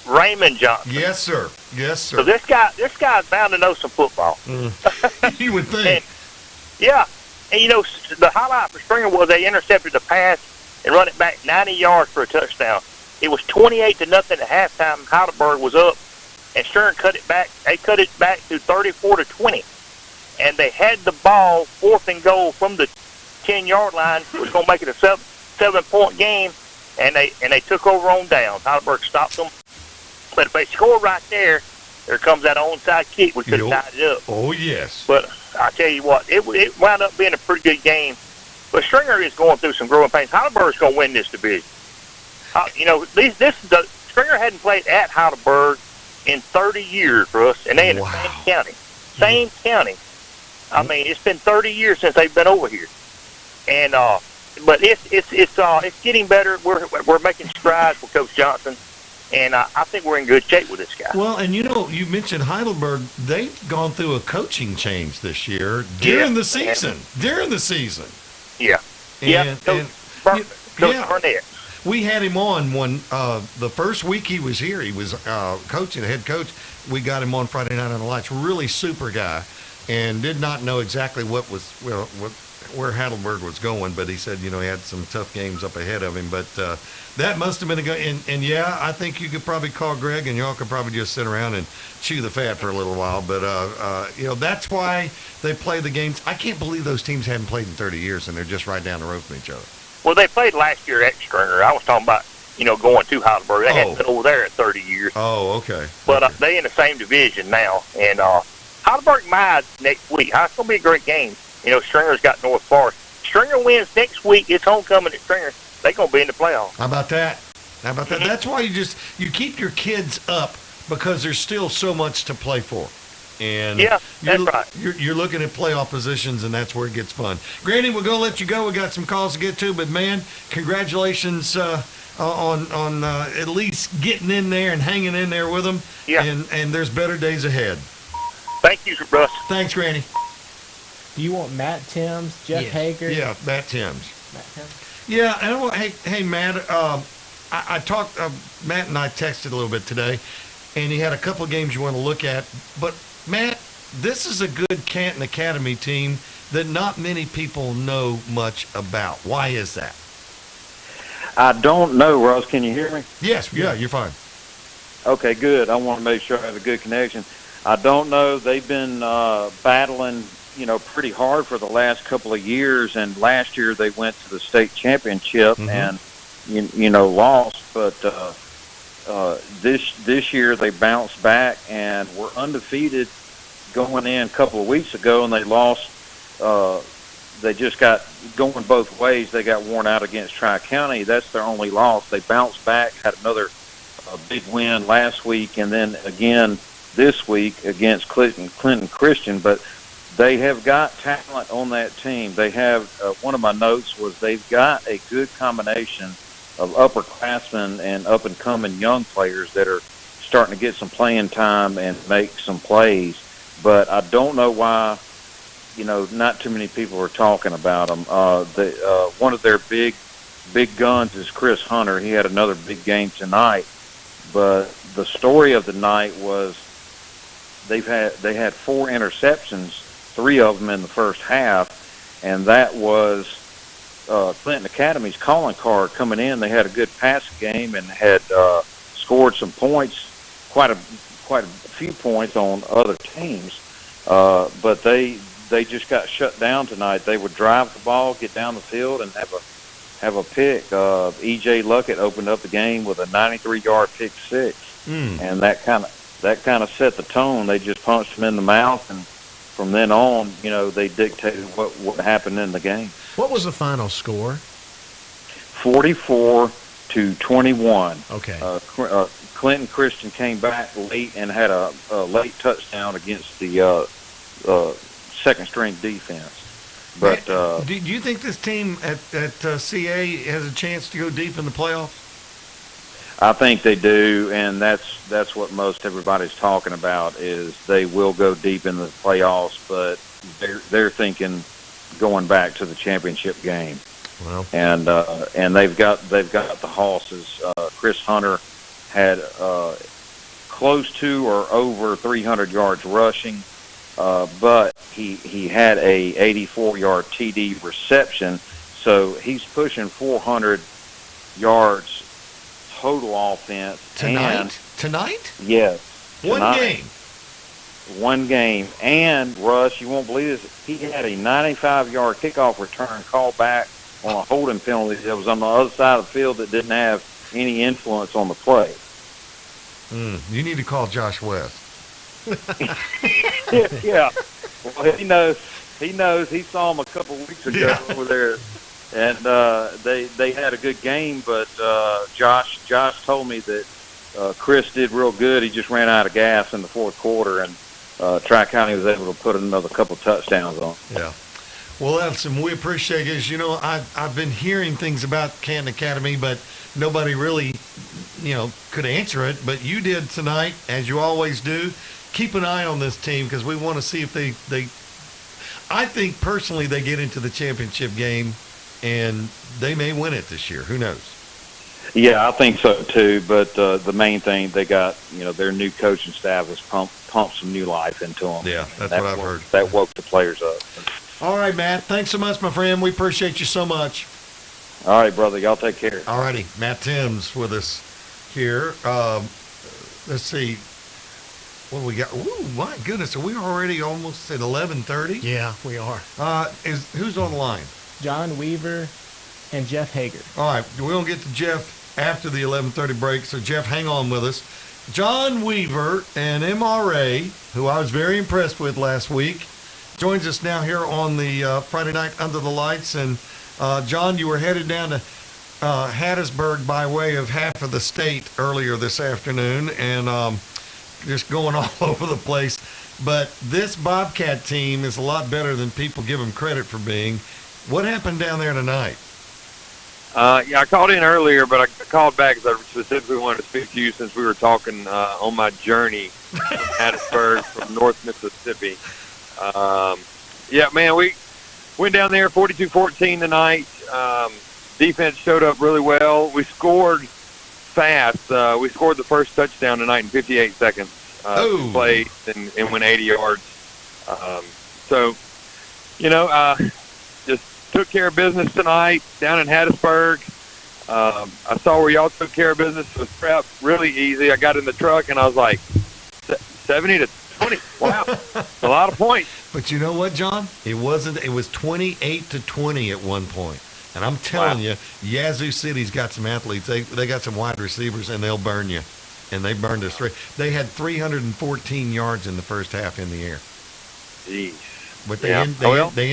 Speaker 23: Raymond Johnson.
Speaker 18: Yes, sir. Yes, sir.
Speaker 23: So this guy's bound to know some football.
Speaker 18: You would think.
Speaker 23: Yeah. And, the highlight for Stringer was they intercepted a pass and run it back 90 yards for a touchdown. It was 28-0 at halftime. Heidelberg was up, and Stringer cut it back. They cut it back to 34-20. And they had the ball, 4th and goal from the 10-yard line. It was going to make it a 7-point game, and they took over on downs. Heidelberg stopped them. But if they score right there comes that onside kick. We could have tied it up.
Speaker 18: Oh, yes.
Speaker 23: But I tell you what, it wound up being a pretty good game. But Stringer is going through some growing pains. Heidelberg's going to win this division. Stringer hadn't played at Heidelberg in 30 years, Russ, and they in the same county. Same county. I mean, it's been 30 years since they've been over here, and but it's getting better. We're making strides with Coach Johnson, and I think we're in good shape with this guy.
Speaker 18: Well, and you mentioned Heidelberg. They've gone through a coaching change this year during the season.
Speaker 23: Yeah. Coach Burnett.
Speaker 18: We had him on the first week he was here. He was coaching, the head coach. We got him on Friday Night on the Lights. Really super guy. And did not know exactly where Heidelberg was going, but he said, he had some tough games up ahead of him. But that must have been a good. And yeah, I think you could probably call Greg, and y'all could probably just sit around and chew the fat for a little while. But that's why they play the games. I can't believe those teams haven't played in 30 years, and they're just right down the road from each other.
Speaker 23: Well, they played last year at Stringer. I was talking about going to Heidelberg. They hadn't been over there in 30 years.
Speaker 18: Oh, okay.
Speaker 23: But they in the same division now, and. Heidelberg might next week. It's going to be a great game. Stringer's got North Forest. Stringer wins next week. It's homecoming at Stringer. They're going to be in the playoffs.
Speaker 18: How about that? That's why you keep your kids up, because there's still so much to play for. And
Speaker 23: that's right.
Speaker 18: You're looking at playoff positions, and that's where it gets fun. Granny, we're going to let you go. We got some calls to get to, but man, congratulations on at least getting in there and hanging in there with them.
Speaker 23: Yeah.
Speaker 18: And there's better days ahead.
Speaker 23: Thank you, Russ.
Speaker 18: Thanks, Granny.
Speaker 11: Do you want Matt Timms, Jeff Hager?
Speaker 18: Yeah, Matt Timms. Yeah, and hey, Matt. I talked. Matt and I texted a little bit today, and he had a couple of games you want to look at. But Matt, this is a good Canton Academy team that not many people know much about. Why is that?
Speaker 13: I don't know, Russ. Can you hear me?
Speaker 18: Yes. Yeah, you're fine.
Speaker 13: Okay, good. I want to make sure I have a good connection. I don't know. They've been battling, pretty hard for the last couple of years. And last year they went to the state championship and, lost. But this year they bounced back and were undefeated going in a couple of weeks ago, and they lost. They just got going both ways. They got worn out against Tri-County. That's their only loss. They bounced back, had another big win last week, and then again this week against Clinton Christian. But they have got talent on that team. They have, one of my notes was they've got a good combination of upperclassmen and up-and-coming young players that are starting to get some playing time and make some plays. But I don't know why, not too many people are talking about them. One of their big guns is Chris Hunter. He had another big game tonight. But the story of the night was they had 4 interceptions, 3 of them in the first half, and that was Clinton Academy's calling card coming in. They had a good passing game and had scored some points, quite a few points on other teams, but they just got shut down tonight. They would drive the ball, get down the field, and have a pick. E.J. Luckett opened up the game with a 93-yard pick six, and that kind of set the tone. They just punched him in the mouth, and from then on, they dictated what happened in the game.
Speaker 2: What was the final score?
Speaker 13: 44-21.
Speaker 2: Okay.
Speaker 13: Clinton Christian came back late and had a late touchdown against the second-string defense.
Speaker 18: But do you think this team at CA has a chance to go deep in the playoffs?
Speaker 19: I think they do, and that's what most everybody's talking about is they will go deep in the playoffs, but they're thinking going back to the championship game.
Speaker 18: Well,
Speaker 19: and they've got the horses. Chris Hunter had close to or over 300 yards rushing, but he had a 84-yard TD reception, so he's pushing 400 yards total offense.
Speaker 18: Tonight?
Speaker 19: Yes.
Speaker 18: One game.
Speaker 19: And, Russ, you won't believe this, he had a 95-yard kickoff return called back on a holding penalty that was on the other side of the field that didn't have any influence on the play.
Speaker 18: You need to call Josh West.
Speaker 19: Yeah. Well, he knows. He saw him a couple weeks ago over there, and they had a good game. But Josh told me that Chris did real good. He just ran out of gas in the fourth quarter, and Tri-County was able to put another couple touchdowns on.
Speaker 18: Yeah. Well, Elson, we appreciate it. You know, I've been hearing things about Canton Academy, but nobody really, could answer it. But you did tonight, as you always do. Keep an eye on this team because we want to see if they I think personally they get into the championship game and they may win it this year. Who knows?
Speaker 19: Yeah, I think so too. But the main thing they got, their new coaching staff has pumped some new life into them.
Speaker 18: Yeah, that's what I've heard.
Speaker 19: That woke the players up.
Speaker 18: All right, Matt. Thanks so much, my friend. We appreciate you so much.
Speaker 19: All right, brother. Y'all take care.
Speaker 18: All righty. Matt Timms with us here. Let's see. What do we got? Ooh, my goodness. Are we already almost at 11:30?
Speaker 2: Yeah, we are.
Speaker 18: Who's on the line?
Speaker 11: John Weaver and Jeff Hager.
Speaker 18: All right. We're going to get to Jeff after the 11:30 break. So, Jeff, hang on with us. John Weaver, an MRA, who I was very impressed with last week, joins us now here on the Friday night Under the Lights. And, John, you were headed down to Hattiesburg by way of half of the state earlier this afternoon and just going all over the place. But this Bobcat team is a lot better than people give them credit for being. What happened down there tonight?
Speaker 8: Yeah, I called in earlier, but I called back because I specifically wanted to speak to you since we were talking on my journey from Hattiesburg from North Mississippi. Yeah, man, we went down there 42-14 tonight. Defense showed up really well. We scored fast. We scored the first touchdown tonight in 58 seconds. Played and went 80 yards. So, just took care of business tonight down in Hattiesburg. I saw where y'all took care of business with prep really easy. I got in the truck and I was like, 70-20. Wow, a lot of points.
Speaker 18: But you know what, John? It wasn't. It was 28-20 at one point. And I'm telling you, Yazoo City's got some athletes. They got some wide receivers, and they'll burn you. And they burned us. They had 314 yards in the first half in the air.
Speaker 8: Jeez.
Speaker 18: But they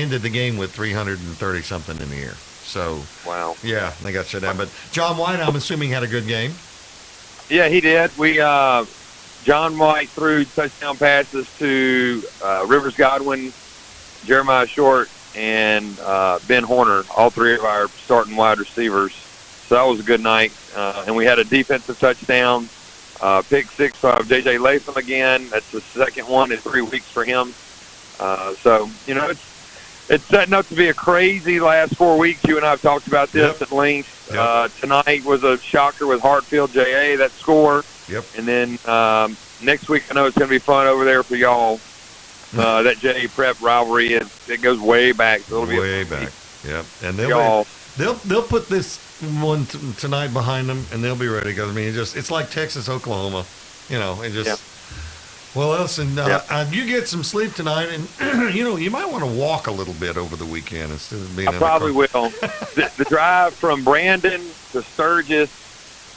Speaker 18: ended the game with 330-something in the air. So,
Speaker 8: wow.
Speaker 18: Yeah, they got shut down. But John White, I'm assuming, had a good game.
Speaker 8: Yeah, he did. John White threw touchdown passes to Rivers Godwin, Jeremiah Short, and Ben Horner, all three of our starting wide receivers. So that was a good night. And we had a defensive touchdown, pick six from J.J. Latham again. That's the second one in 3 weeks for him. So, it's setting up to be a crazy last 4 weeks. You and I have talked about this at length. Tonight was a shocker with Hartfield J.A., that score.
Speaker 18: Yep.
Speaker 8: And then next week, I know it's going to be fun over there for y'all. That J Prep rivalry it goes way back. So it'll
Speaker 18: way
Speaker 8: be
Speaker 18: back. Yep. And they'll put this one tonight behind them, and they'll be ready. Because I mean, it's like Texas, Oklahoma. It just. Yeah. Well, Elson, you get some sleep tonight, and you might want to walk a little bit over the weekend instead of being.
Speaker 8: I probably will. The drive from Brandon to Sturgis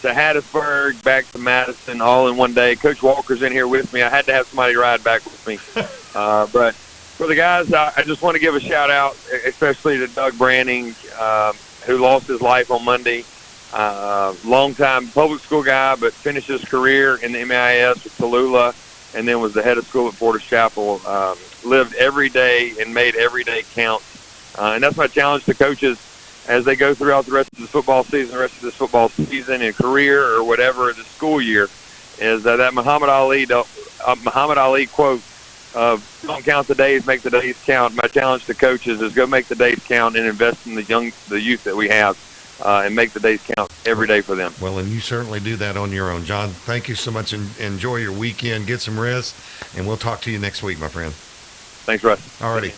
Speaker 8: to Hattiesburg, back to Madison, all in one day. Coach Walker's in here with me. I had to have somebody ride back with me. But for the guys, I just want to give a shout-out, especially to Doug Branning, who lost his life on Monday. Long-time public school guy, but finished his career in the MIS with Tallulah, and then was the head of school at Porter's Chapel. Lived every day and made every day count. And that's my challenge to coaches as they go throughout the rest of the football season, and career or whatever the school year, is that Muhammad Ali quote of "Don't count the days, make the days count." My challenge to coaches is go make the days count and invest in the youth that we have, and make the days count every day for them.
Speaker 18: Well, and you certainly do that on your own, John. Thank you so much, and enjoy your weekend. Get some rest, and we'll talk to you next week, my friend.
Speaker 8: Thanks, Russ.
Speaker 18: Alrighty.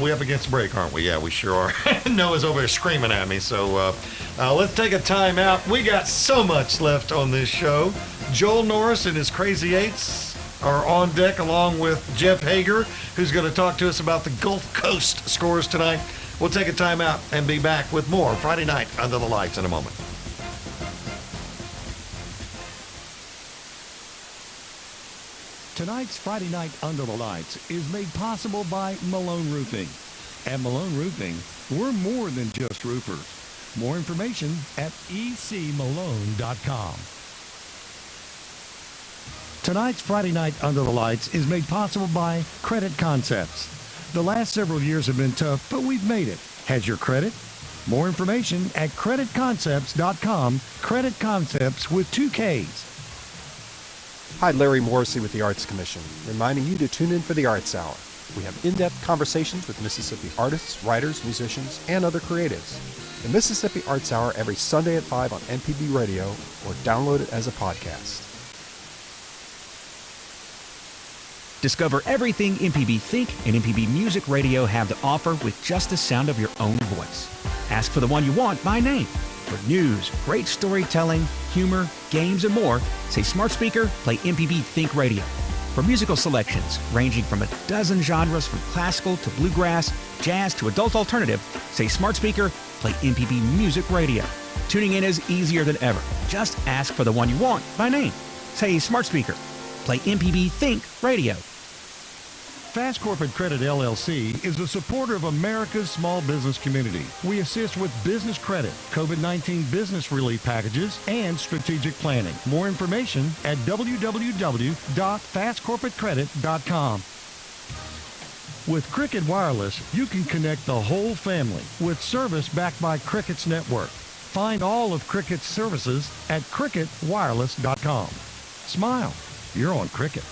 Speaker 18: We up against the break, aren't we? Yeah, we sure are. Noah's over there screaming at me, so let's take a time out. We got so much left on this show. Joel Norris and his Crazy Eights are on deck, along with Jeff Hager, who's going to talk to us about the Gulf Coast scores tonight. We'll take a time out and be back with more Friday Night Under the Lights in a moment.
Speaker 7: Tonight's Friday Night Under the Lights is made possible by Malone Roofing. At Malone Roofing, we're more than just roofers. More information at ecmalone.com. Tonight's Friday Night Under the Lights is made possible by Credit Concepts. The last several years have been tough, but we've made it. Has your credit? More information at creditconcepts.com. Credit Concepts with 2 Ks.
Speaker 9: Hi, Larry Morrissey with the Arts Commission, reminding you to tune in for the Arts Hour. We have in-depth conversations with Mississippi artists, writers, musicians, and other creatives. The Mississippi Arts Hour every Sunday at 5 on MPB Radio, or download it as a podcast.
Speaker 4: Discover everything MPB Think and MPB Music Radio have to offer with just the sound of your own voice. Ask for the one you want by name. For news, great storytelling, humor, games, and more, say Smart Speaker, play MPB Think Radio. For musical selections ranging from a dozen genres from classical to bluegrass, jazz to adult alternative, say Smart Speaker, play MPB Music Radio. Tuning in is easier than ever. Just ask for the one you want by name. Say Smart Speaker, play MPB Think Radio.
Speaker 7: Fast Corporate Credit LLC is a supporter of America's small business community. We assist with business credit, COVID-19 business relief packages, and strategic planning. More information at www.fastcorporatecredit.com. With Cricket Wireless, you can connect the whole family with service backed by Cricket's network. Find all of Cricket's services at cricketwireless.com. Smile, you're on Cricket.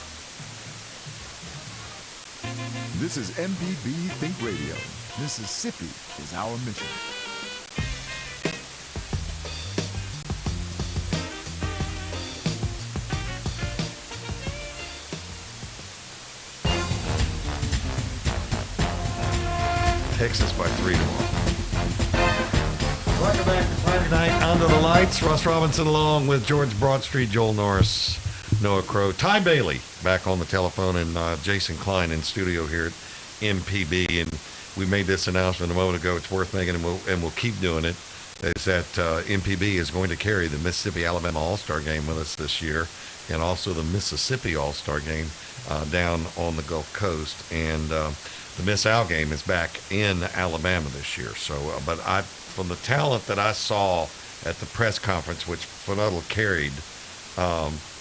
Speaker 10: This is MPB Think Radio. Mississippi is our mission.
Speaker 18: Texas by 3 tomorrow. Welcome back to Friday Night Under the Lights. Russ Robinson along with George Broadstreet, Joel Norris, Noah Crow, Ty Bailey back on the telephone, and Jason Klein in studio here at MPB. And we made this announcement a moment ago. It's worth making, and we'll keep doing it. Is that MPB is going to carry the Mississippi-Alabama All-Star Game with us this year, and also the Mississippi All-Star Game down on the Gulf Coast. And the Miss Al game is back in Alabama this year. So, but from the talent that I saw at the press conference, which FNUTL carried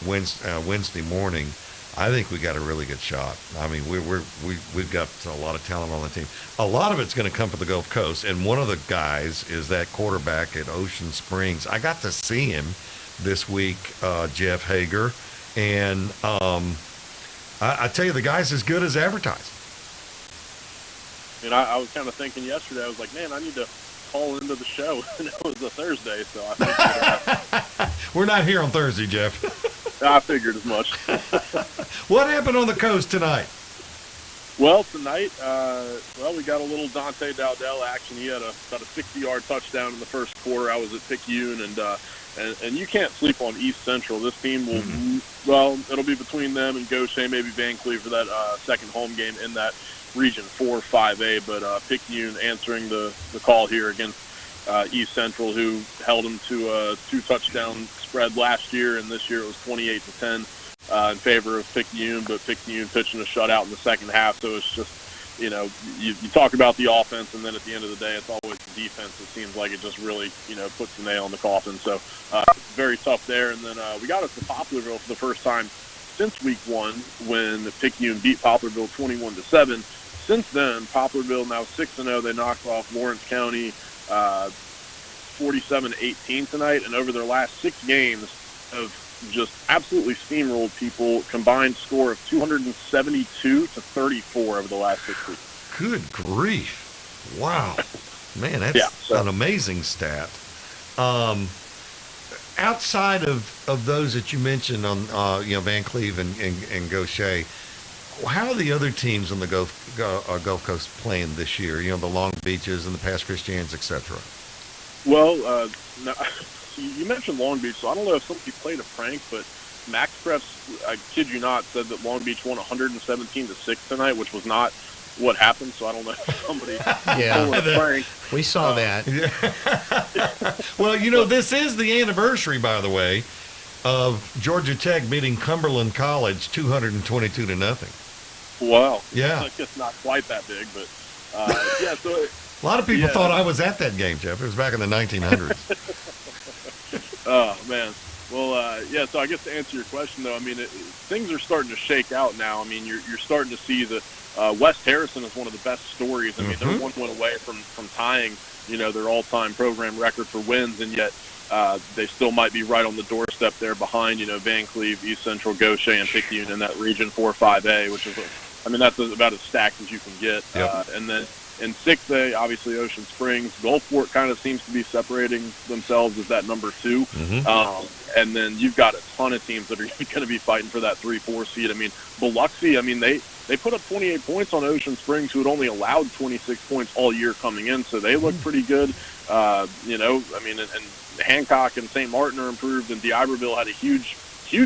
Speaker 18: Wednesday morning, I think we got a really good shot. I mean, we've got a lot of talent on the team. A lot of it's going to come from the Gulf Coast, and one of the guys is that quarterback at Ocean Springs. I got to see him this week, Jeff Hager, and I tell you, the guy's as good as advertised.
Speaker 12: And I was kind of thinking yesterday, I was like, man, I need to call into the show, and it was a Thursday, so I figured
Speaker 18: we're not here on Thursday, Jeff.
Speaker 12: I figured as much.
Speaker 18: What happened on the coast tonight?
Speaker 12: Well, tonight, we got a little Dante Dowdell action. He had about a 60-yard touchdown in the first quarter. I was at Picayune, and you can't sleep on East Central. This team will, it'll be between them and Gaucher, maybe Van Cleve for that second home game in that Region 4 5A, but Picayune answering the call here against East Central, who held them to a 2-touchdown spread last year, and this year it was 28-10 in favor of Picayune, but Picayune pitching a shutout in the second half. So it's just, you talk about the offense, and then at the end of the day, it's always the defense. It seems like it just really, puts the nail in the coffin. So very tough there. And then we got us to Poplarville for the first time since week 1 when Picayune beat Poplarville 21-7. since then, Poplarville now 6-0. They knocked off Lawrence County 47-18 tonight, and over their last 6 games have just absolutely steamrolled people. Combined score of 272-34 over the last 6 weeks.
Speaker 18: Good grief! Wow, man, that's an amazing stat. Outside of those that you mentioned on Van Cleve and Gaucher, how are the other teams on the Gulf Coast playing this year? The Long Beaches and the Pass Christians, etc.
Speaker 12: Well, now, you mentioned Long Beach, so I don't know if somebody played a prank, but Max Preps, I kid you not, said that Long Beach won 117-6 tonight, which was not what happened. So I don't know if somebody pulled a prank.
Speaker 2: We saw that.
Speaker 18: Well, this is the anniversary, by the way, of Georgia Tech beating Cumberland College 222-0.
Speaker 12: Wow.
Speaker 18: Yeah.
Speaker 12: I guess not quite that big, but yeah. So
Speaker 18: a lot of people thought I was at that game, Jeff. It was back in the 1900s.
Speaker 12: Oh man. Well, yeah. So I guess to answer your question, though, I mean, things are starting to shake out now. I mean, you're starting to see that West Harrison is one of the best stories. I mean, they're 1 win away from tying, their all-time program record for wins, and yet they still might be right on the doorstep there behind, Van Cleve, East Central, Gaucher, and Picayune in that Region 4-5A, which is, that's about as stacked as you can get. Yep. And then in 6A, obviously Ocean Springs, Gulfport kind of seems to be separating themselves as that number 2. And then you've got a ton of teams that are going to be fighting for that 3-4 seed. I mean, Biloxi, they put up 28 points on Ocean Springs, who had only allowed 26 points all year coming in, so they look pretty good. And Hancock and St. Martin are improved, and D'Iberville had a huge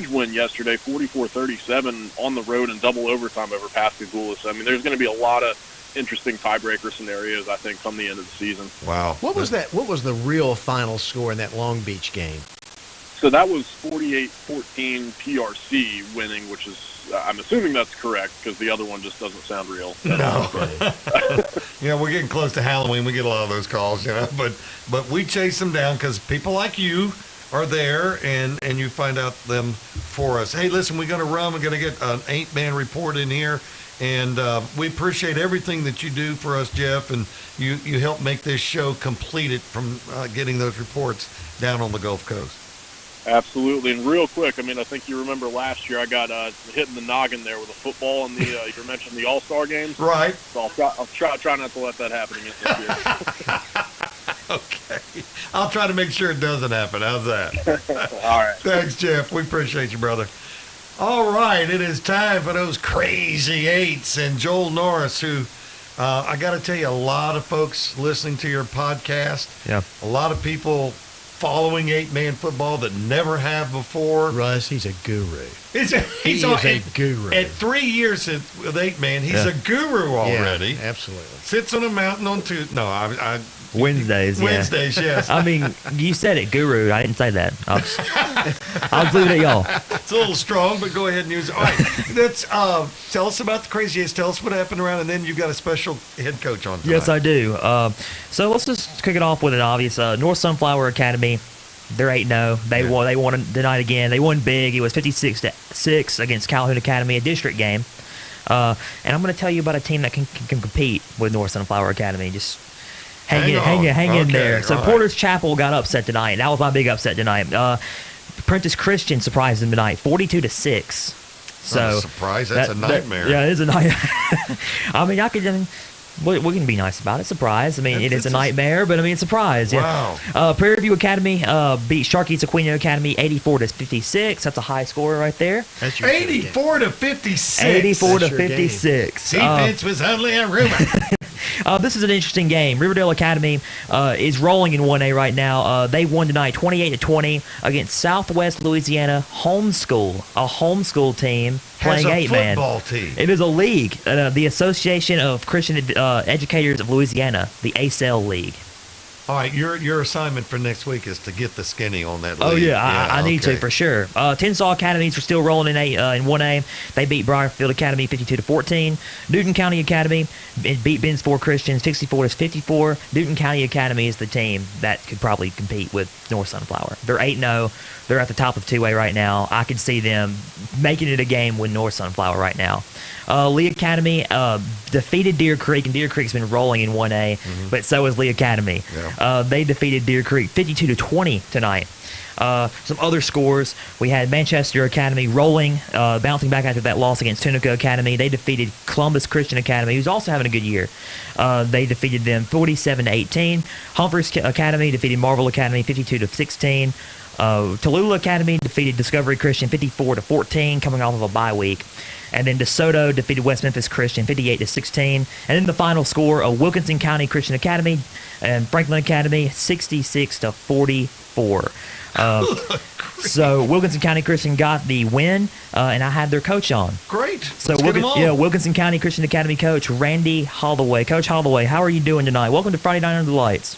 Speaker 12: win yesterday, 44-37 on the road in double overtime over Pascagoula. So, there's going to be a lot of interesting tiebreaker scenarios, I think, come the end of the season.
Speaker 18: Wow.
Speaker 2: What was the real final score in that Long Beach game?
Speaker 12: So that was 48-14 PRC winning, which is, I'm assuming that's correct, because the other one just doesn't sound real.
Speaker 18: No. We're getting close to Halloween. We get a lot of those calls, but we chase them down because people like you are there, and you find out them for us. Hey, listen, we're going to run. We're going to get an 8-man report in here, and we appreciate everything that you do for us, Jeff, and you help make this show completed from getting those reports down on the Gulf Coast.
Speaker 12: Absolutely. And real quick, I think you remember last year I got hit in the noggin there with a football in the, you mentioned the All-Star games.
Speaker 18: Right.
Speaker 12: So I'll try not to let that happen again this year.
Speaker 18: Okay. I'll try to make sure it doesn't happen. How's that?
Speaker 12: All right.
Speaker 18: Thanks, Jeff. We appreciate you, brother. All right. It is time for those crazy eights. And Joel Norris, who I got to tell you, a lot of folks listening to your podcast.
Speaker 14: Yeah.
Speaker 18: A lot of people following 8-man football that never have before.
Speaker 2: Russ, he's a guru.
Speaker 18: He's a guru. At 3 years with 8-man, he's a guru already.
Speaker 2: Yeah, absolutely.
Speaker 18: Sits on a mountain on Tuesday. No,
Speaker 14: Wednesdays,
Speaker 18: yes.
Speaker 14: You said it, guru. I didn't say that. I'll leave it at y'all.
Speaker 18: It's a little strong, but go ahead and use it. All right, let's tell us about the Crazy Eights. Tell us what happened around, and then you've got a special head coach on tonight.
Speaker 14: Yes, I do. So let's just kick it off with an obvious. North Sunflower Academy, they're 8-0. They won tonight again. They won big. It was 56-6 against Calhoun Academy, a district game. And I'm going to tell you about a team that can compete with North Sunflower Academy. Just hang in there. So Porter's Chapel got upset tonight. That was my big upset tonight. Prentice Christian surprised them tonight, 42-6. So
Speaker 18: not a surprise. That's a nightmare.
Speaker 14: Yeah, it is a nightmare. We can be nice about it. Surprise. It is a nightmare, but it's a surprise.
Speaker 18: Wow.
Speaker 14: Yeah. Prairie View Academy beat Sharkey's Aquino Academy 84-56. That's a high score right there.
Speaker 18: 84-56.
Speaker 14: 84-56.
Speaker 18: Defense was only a rumor.
Speaker 14: This is an interesting game. Riverdale Academy is rolling in 1A right now. They won tonight 28-20 against Southwest Louisiana Homeschool, a homeschool team playing 8-man.
Speaker 18: Football team.
Speaker 14: It is a league, the Association of Christian Educators of Louisiana, the ACEL League.
Speaker 18: All right, your assignment for next week is to get the skinny on that league.
Speaker 14: Oh, yeah, I need to for sure. Tensas Academies are still rolling in 1A. They beat Briarfield Academy 52-14. Newton County Academy beat Bensford Christians 64-54. Newton County Academy is the team that could probably compete with North Sunflower. They're 8-0. They're at the top of 2A right now. I could see them making it a game with North Sunflower right now. Lee Academy defeated Deer Creek, and Deer Creek's been rolling in 1A, but so is Lee Academy.
Speaker 18: Yeah.
Speaker 14: They defeated Deer Creek 52-20 tonight. Some other scores, we had Manchester Academy rolling, bouncing back after that loss against Tunica Academy. They defeated Columbus Christian Academy, who's also having a good year. They defeated them 47-18. Humphreys Academy defeated Marvel Academy 52-16. Tallulah Academy defeated Discovery Christian 54-14, coming off of a bye week. And then DeSoto defeated West Memphis Christian 58-16. And then the final score, Wilkinson County Christian Academy and Franklin Academy 66-44. So Wilkinson County Christian got the win, and I had their coach on.
Speaker 18: Great.
Speaker 14: So Wilkinson County Christian Academy coach Randy Holloway. Coach Holloway, how are you doing tonight? Welcome to Friday Night Under the Lights.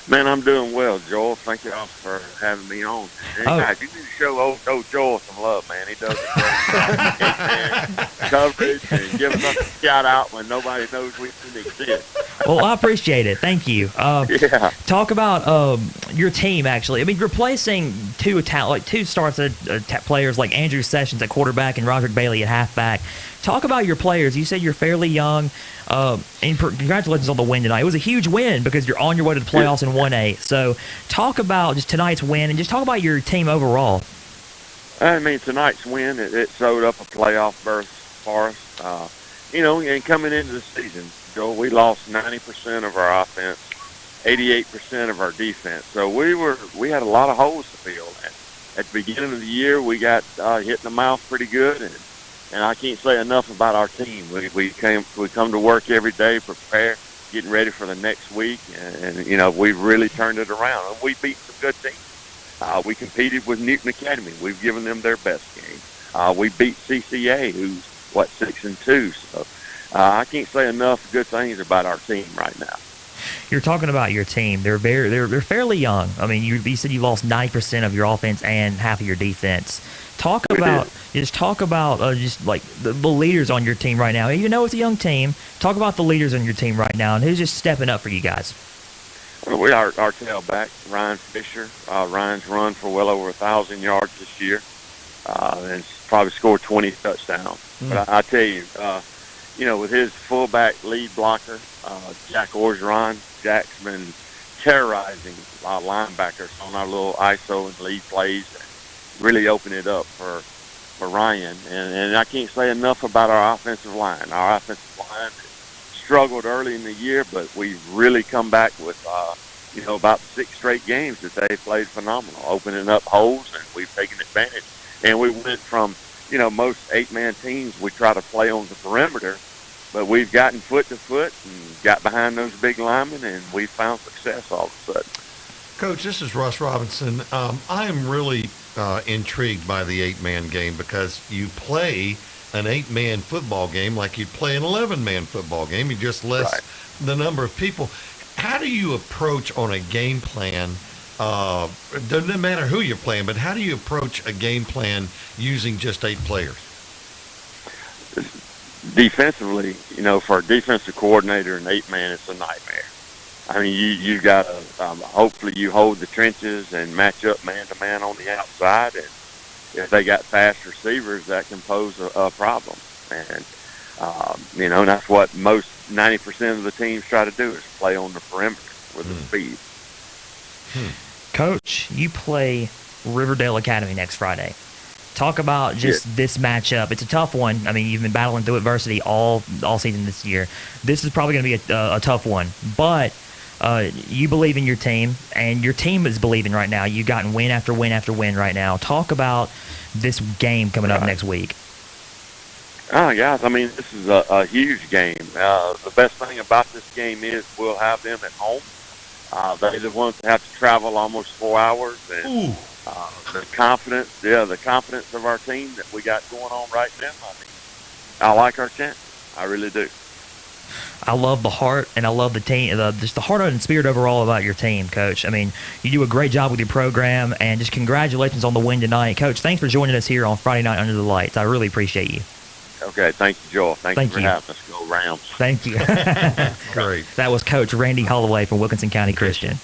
Speaker 15: Man, I'm doing well, Joel. Thank you all for having me on. And guys, you need to show old Joel some love, man. He does coverage and giving us a shout out when nobody knows we can exist.
Speaker 14: Well, I appreciate it. Thank you.
Speaker 15: Yeah.
Speaker 14: Talk about your team, actually. I mean, replacing two starts players like Andrew Sessions at quarterback and Roderick Bailey at halfback. Talk about your players. You said you're fairly young. And congratulations on the win tonight. It was a huge win because you're on your way to the playoffs in 1A. So talk about just tonight's win and just talk about your team overall.
Speaker 15: I mean, tonight's win, it showed up a playoff berth for us. And coming into the season, Joel, we lost 90% of our offense, 88% of our defense. So we had a lot of holes to fill. At the beginning of the year, we got hit in the mouth pretty good, and I can't say enough about our team. We come to work every day, prepare, getting ready for the next week, and we've really turned it around. And we beat some good teams. We competed with Newton Academy. We've given them their best game. We beat CCA, who's 6-2. So I can't say enough good things about our team right now.
Speaker 14: You're talking about your team. They're fairly young. I mean, you said you lost 90% of your offense and half of your defense. Talk about the leaders on your team right now. Even though it's a young team, talk about the leaders on your team right now and who's just stepping up for you guys.
Speaker 15: Well, our tailback, Ryan Fisher. Ryan's run for well over 1,000 yards this year, and probably scored 20 touchdowns. But I tell you, with his fullback lead blocker, Jack Orgeron, Jack's been terrorizing our linebackers on our little ISO and lead plays. Really open it up for Ryan. And I can't say enough about our offensive line. Our offensive line struggled early in the year, but we've really come back with, about 6 straight games that they played phenomenal, opening up holes, and we've taken advantage. And we went from, most 8-man teams, we try to play on the perimeter, but we've gotten foot to foot and got behind those big linemen, and we found success all of a sudden.
Speaker 18: Coach, this is Russ Robinson. I am really intrigued by the 8-man game because you play an 8-man football game like you'd play an 11-man football game. You just less the number of people. How do you approach on a game plan? It doesn't matter who you're playing, but how do you approach a game plan using just 8 players?
Speaker 15: Defensively, for a defensive coordinator, an 8-man, it's a nightmare. I mean, you got to hopefully you hold the trenches and match up man-to-man on the outside. And if they got fast receivers, that can pose a problem. And, that's what most 90% of the teams try to do is play on the perimeter with the speed.
Speaker 14: Coach, you play Riverdale Academy next Friday. Talk about just this matchup. It's a tough one. I mean, you've been battling through adversity all season this year. This is probably going to be a tough one. But you believe in your team, and your team is believing right now. You've gotten win after win after win right now. Talk about this game coming up next week.
Speaker 15: Guys, I mean, this is a huge game. The best thing about this game is we'll have them at home. They're the ones that have to travel almost 4 hours. And the confidence of our team that we got going on right now, I mean, I like our chances. I really do.
Speaker 14: I love the heart, and I love the team, just the heart and spirit overall about your team, Coach. I mean, you do a great job with your program, and just congratulations on the win tonight. Coach, thanks for joining us here on Friday Night Under the Lights. I really appreciate you.
Speaker 15: Okay, thank you, Joel. Thank you for having us. Go Rams.
Speaker 14: Thank you.
Speaker 18: Great.
Speaker 14: That was Coach Randy Holloway from Wilkinson County Christian.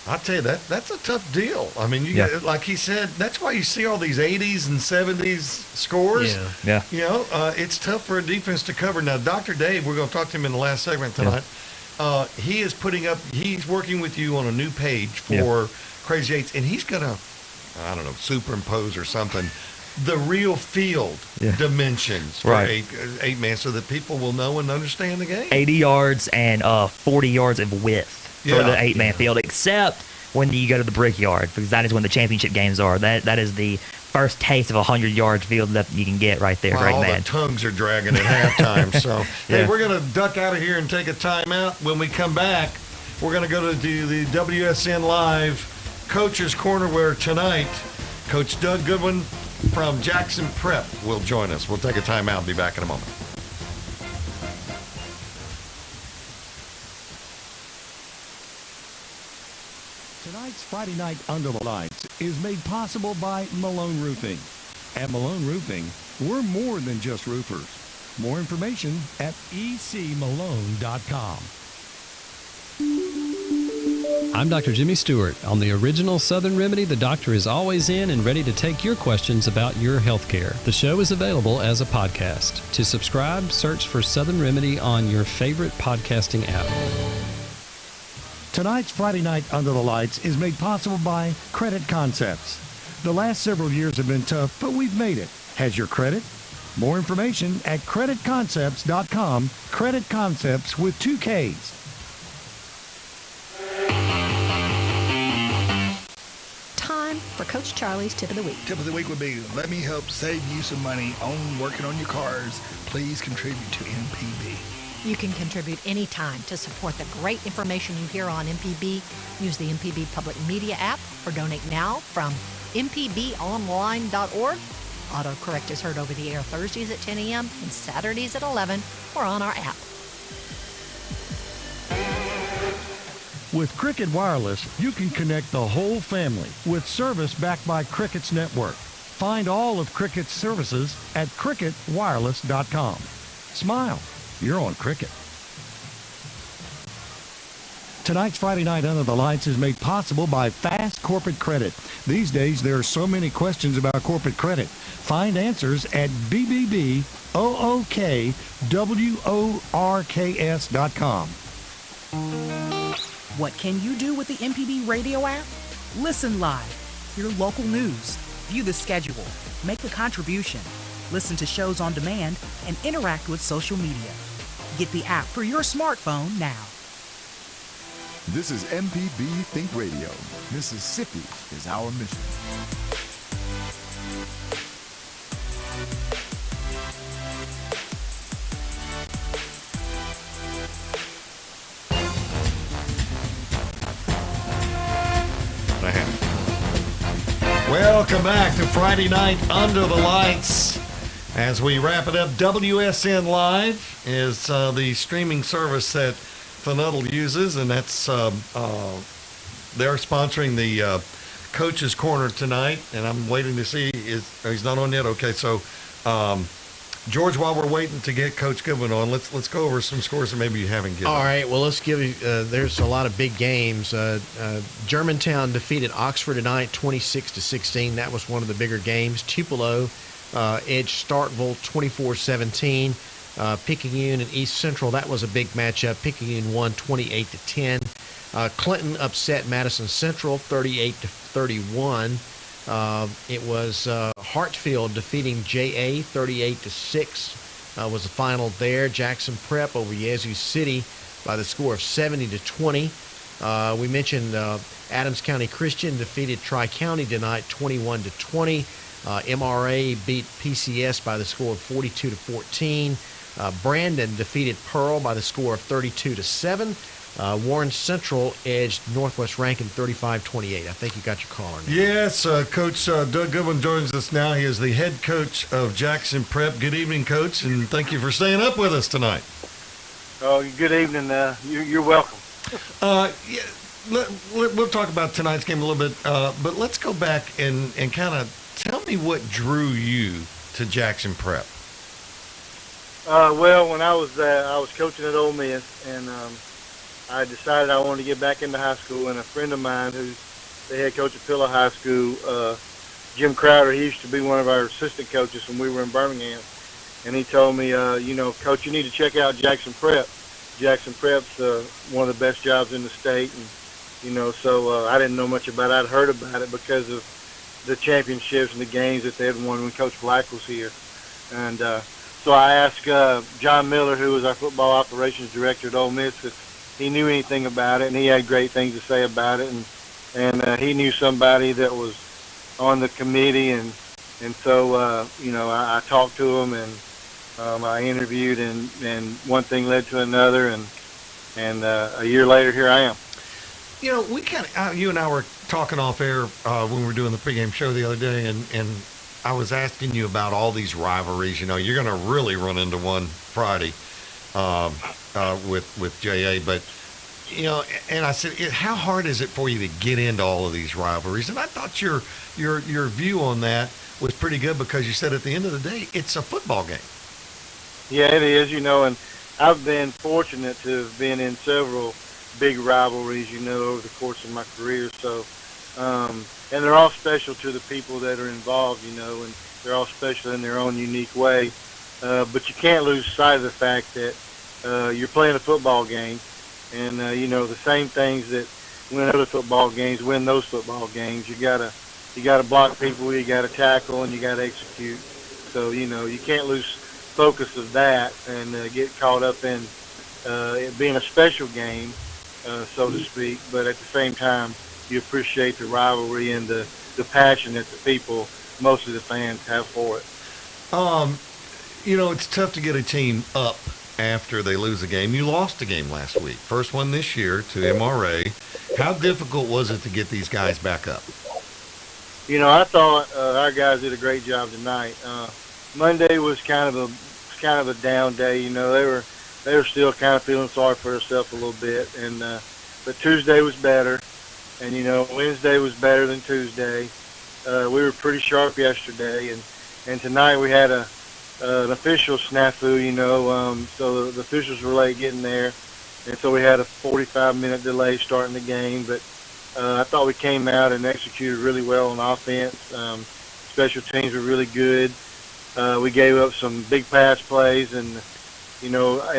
Speaker 18: I'll tell you, that's a tough deal. I mean, you get, like he said, that's why you see all these 80s and 70s scores.
Speaker 14: Yeah.
Speaker 18: You know, it's tough for a defense to cover. Now, Dr. Dave, we're going to talk to him in the last segment tonight. He's working with you on a new page for Crazy Eights, and he's going to, I don't know, superimpose or something, the real field dimensions for eight man, so that people will know and understand the game.
Speaker 14: 80 yards and 40 yards of width for the 8-man field, except when you go to the Brickyard, because that is when the championship games are. That is the first taste of a 100-yard field that you can get right there for 8-man.
Speaker 18: All the tongues are dragging at halftime. So, hey, we're going to duck out of here and take a timeout. When we come back, we're going to go to the WSN Live Coach's Corner, where tonight Coach Doug Goodwin from Jackson Prep will join us. We'll take a timeout and be back in a moment.
Speaker 7: Tonight's Friday Night Under the Lights is made possible by Malone Roofing. At Malone Roofing, we're more than just roofers. More information at ecmalone.com.
Speaker 16: I'm Dr. Jimmy Stewart. On the original Southern Remedy, the doctor is always in and ready to take your questions about your health care. The show is available as a podcast. To subscribe, search for Southern Remedy on your favorite podcasting app.
Speaker 7: Tonight's Friday Night Under the Lights is made possible by Credit Concepts. The last several years have been tough, but we've made it. Has your credit? More information at creditconcepts.com. Credit Concepts with 2 Ks.
Speaker 17: Time for Coach Charlie's Tip of the Week.
Speaker 21: Tip of the week would be, let me help save you some money on working on your cars. Please contribute to MPB.
Speaker 17: You can contribute anytime to support the great information you hear on MPB. Use the MPB Public Media app or donate now from mpbonline.org. Autocorrect is heard over the air Thursdays at 10 a.m. and Saturdays at 11 or on our app.
Speaker 7: With Cricket Wireless, you can connect the whole family with service backed by Cricket's network. Find all of Cricket's services at cricketwireless.com. Smile. You're on Cricket. Tonight's Friday Night Under the Lights is made possible by Fast Corporate Credit. These days, there are so many questions about corporate credit. Find answers at bbboookworks.com.
Speaker 24: What can you do with the MPB radio app? Listen live, hear local news, view the schedule, make a contribution, listen to shows on demand, and interact with social media. Get the app for your smartphone now.
Speaker 10: This is MPB Think Radio. Mississippi is our mission.
Speaker 18: Welcome back to Friday Night Under the Lights. As we wrap it up, WSN Live is the streaming service that FNUTL uses, and that's they're sponsoring the Coach's Corner tonight, and I'm waiting to see he's not on yet. Okay, so George, while we're waiting to get Coach Goodwin on, let's go over some scores that maybe you haven't given.
Speaker 2: All right, well, let's give you. There's a lot of big games. Germantown defeated Oxford tonight, 26-16. That was one of the bigger games. Tupelo edged Starkville 24-17. Picayune and East Central, that was a big matchup. Picayune won 28-10. Clinton upset Madison Central 38-31. It was Hartfield defeating JA 38-6 was the final there. Jackson Prep over Yazoo City by the score of 70-20. We mentioned Adams County Christian defeated Tri-County tonight 21-20. MRA beat PCS by the score of 42-14. Brandon defeated Pearl by the score of 32-7. Warren Central edged Northwest Rankin 35-28. I think you got your caller now.
Speaker 18: Yes, Coach Doug Goodwin joins us now. He is the head coach of Jackson Prep. Good evening, Coach, and thank you for staying up with us tonight.
Speaker 25: Oh, good evening. You're welcome.
Speaker 18: We'll talk about tonight's game a little bit, but let's go back and kind of tell me what drew you to Jackson Prep.
Speaker 25: Well, when I was coaching at Ole Miss, and I decided I wanted to get back into high school, and a friend of mine who's the head coach at Pillow High School, Jim Crowder, he used to be one of our assistant coaches when we were in Birmingham, and he told me, Coach, you need to check out Jackson Prep. Jackson Prep's one of the best jobs in the state, and so I didn't know much about it. I'd heard about it because of the championships and the games that they had won when Coach Black was here, and so I asked John Miller, who was our football operations director at Ole Miss, if he knew anything about it, and he had great things to say about it, and he knew somebody that was on the committee, and so I talked to him, and I interviewed, and one thing led to another, and a year later, here I am.
Speaker 18: We kind of, you and I were talking off air when we were doing the pregame show the other day, and I was asking you about all these rivalries. You're going to really run into one Friday with JA, but and I said, how hard is it for you to get into all of these rivalries? And I thought your view on that was pretty good, because you said at the end of the day, it's a football game.
Speaker 25: Yeah, it is, and I've been fortunate to have been in several big rivalries, over the course of my career. So, and they're all special to the people that are involved, and they're all special in their own unique way. But you can't lose sight of the fact that you're playing a football game, and the same things that win other football games win those football games. You gotta block people, you gotta tackle, and you gotta execute. So you can't lose focus of that and get caught up in it being a special game, so to speak. But at the same time, you appreciate the rivalry and the passion that the people, most of the fans, have for it.
Speaker 18: It's tough to get a team up after they lose a game. You lost a game last week, first one this year to MRA. How difficult was it to get these guys back up?
Speaker 25: I thought our guys did a great job tonight. Monday was kind of a down day. They were still kind of feeling sorry for themselves a little bit, and but Tuesday was better, and Wednesday was better than Tuesday. We were pretty sharp yesterday, and tonight we had an official snafu. So the officials were late getting there, and so we had a 45-minute delay starting the game. But I thought we came out and executed really well on offense. Special teams were really good. We gave up some big pass plays, and in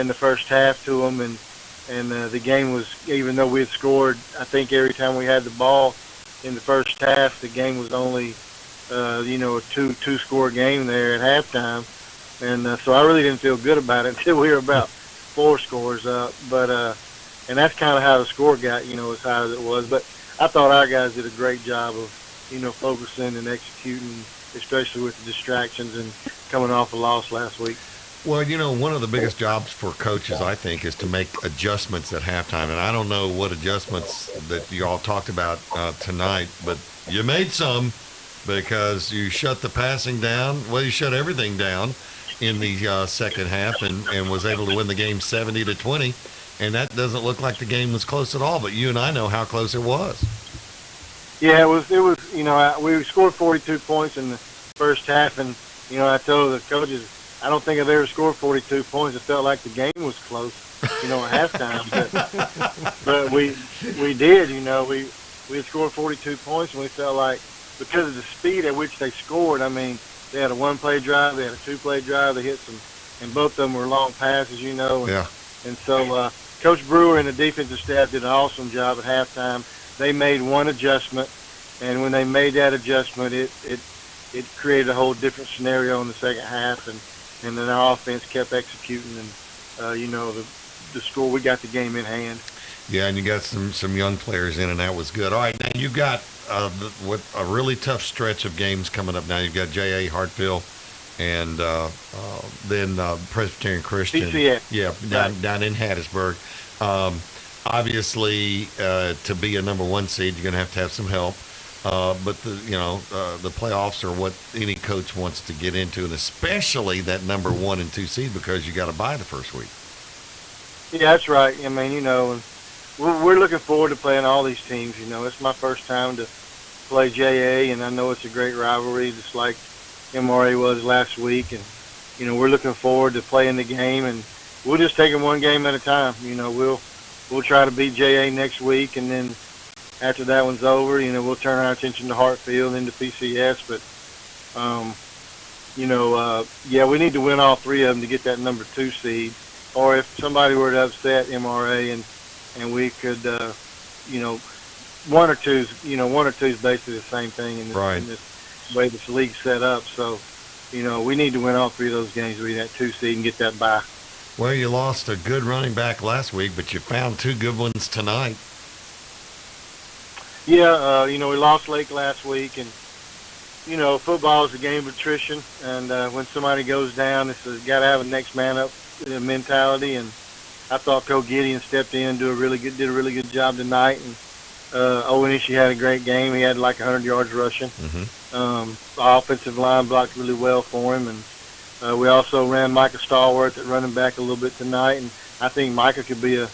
Speaker 25: the first half to them, and the game was, even though we had scored, I think every time we had the ball in the first half, the game was only a two-score game there at halftime, and so I really didn't feel good about it until we were about 4 scores up. But and that's kind of how the score got as high as it was. But I thought our guys did a great job of focusing and executing, especially with the distractions and coming off a loss last week.
Speaker 18: Well, one of the biggest jobs for coaches, I think, is to make adjustments at halftime. And I don't know what adjustments that you all talked about tonight, but you made some, because you shut the passing down. Well, you shut everything down in the second half, and was able to win the game 70-20. And that doesn't look like the game was close at all, but you and I know how close it was.
Speaker 25: Yeah, it was. We scored 42 points in the first half, and I told the coaches, I don't think I've ever scored 42 points. It felt like the game was close, at halftime. But we did. We had scored 42 points, and we felt like, because of the speed at which they scored. I mean, they had a 1-play drive, they had a 2-play drive, they hit some, and both of them were long passes.
Speaker 18: Yeah.
Speaker 25: And so Coach Brewer and the defensive staff did an awesome job at halftime. They made one adjustment, and when they made that adjustment, it created a whole different scenario in the second half, and then our offense kept executing, and the score, we got the game in hand.
Speaker 18: Yeah, and you got some young players in, and that was good. All right, now you've got a really tough stretch of games coming up now. You've got J.A. Hartfield, and then Presbyterian Christian.
Speaker 25: PCF.
Speaker 18: Yeah, down in Hattiesburg. Obviously, to be a number 1 seed, you're going to have some help. But the playoffs are what any coach wants to get into, and especially that number 1 and 2 seed, because you got to bye the first week.
Speaker 25: Yeah, that's right. I mean, we're looking forward to playing all these teams. It's my first time to play JA, and I know it's a great rivalry, just like MRA was last week. And we're looking forward to playing the game, and we'll just take it one game at a time. we'll try to beat JA next week, and then after that one's over, we'll turn our attention to Hartfield and to PCS. But yeah, we need to win all three of them to get that number 2 seed. Or if somebody were to upset MRA and we could, one or two is basically the same thing in this way this league's set up. So, we need to win all three of those games to be that 2 seed and get that bye.
Speaker 18: Well, you lost a good running back last week, but you found 2 good ones tonight.
Speaker 25: Yeah, we lost Lake last week, and football is a game of attrition, and when somebody goes down, it's got to have a next man up mentality. And I thought Coach Gideon stepped in, did a really good job tonight. And Owen Ishii had a great game. He had like 100 yards rushing. The offensive line blocked really well for him, and we also ran Micah Stallworth at running back a little bit tonight. And I think Micah could be a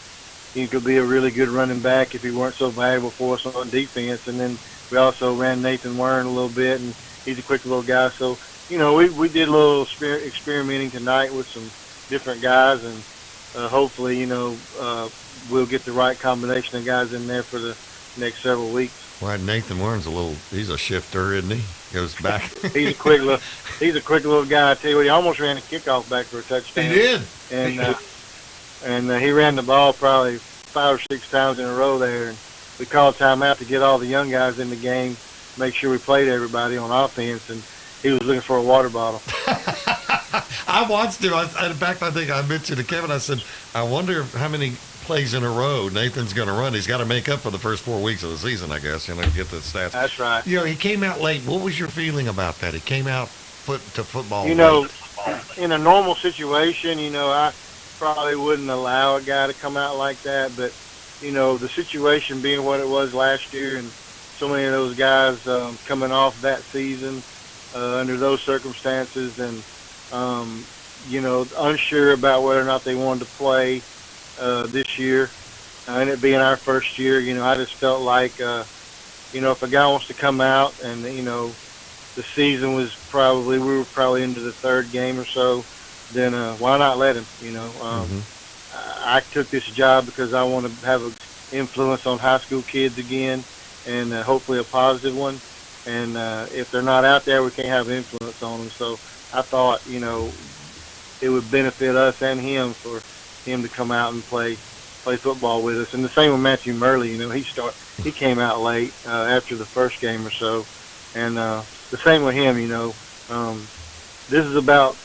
Speaker 25: really good running back if he weren't so valuable for us on defense. And then we also ran Nathan Wern a little bit, and he's a quick little guy. So, we did a little experimenting tonight with some different guys, and hopefully, we'll get the right combination of guys in there for the next several weeks.
Speaker 18: Well, Nathan Wern's he's a shifter, isn't he? Goes back.
Speaker 25: He's a quick little guy. I tell you what, he almost ran a kickoff back for a touchdown.
Speaker 18: He did.
Speaker 25: And he ran the ball probably 5 or 6 times in a row there. And we called timeout to get all the young guys in the game, make sure we played everybody on offense, and he was looking for a water bottle.
Speaker 18: I watched him. In fact, I think I mentioned to Kevin, I said, I wonder how many plays in a row Nathan's going to run. He's got to make up for the first 4 weeks of the season, I guess, get the stats.
Speaker 25: That's right.
Speaker 18: He came out late. What was your feeling about that? He came out to football late.
Speaker 25: In a normal situation, I probably wouldn't allow a guy to come out like that. But, the situation being what it was last year, and so many of those guys coming off that season under those circumstances, and, unsure about whether or not they wanted to play this year, and it being our first year, I just felt like, if a guy wants to come out and, the season we were probably into the 3rd game or so, then why not let him, I took this job because I want to have an influence on high school kids again, and hopefully a positive one. And if they're not out there, we can't have influence on them. So I thought, it would benefit us and him for him to come out and play football with us. And the same with Matthew Murley. He came out late after the first game or so, and the same with him. This is about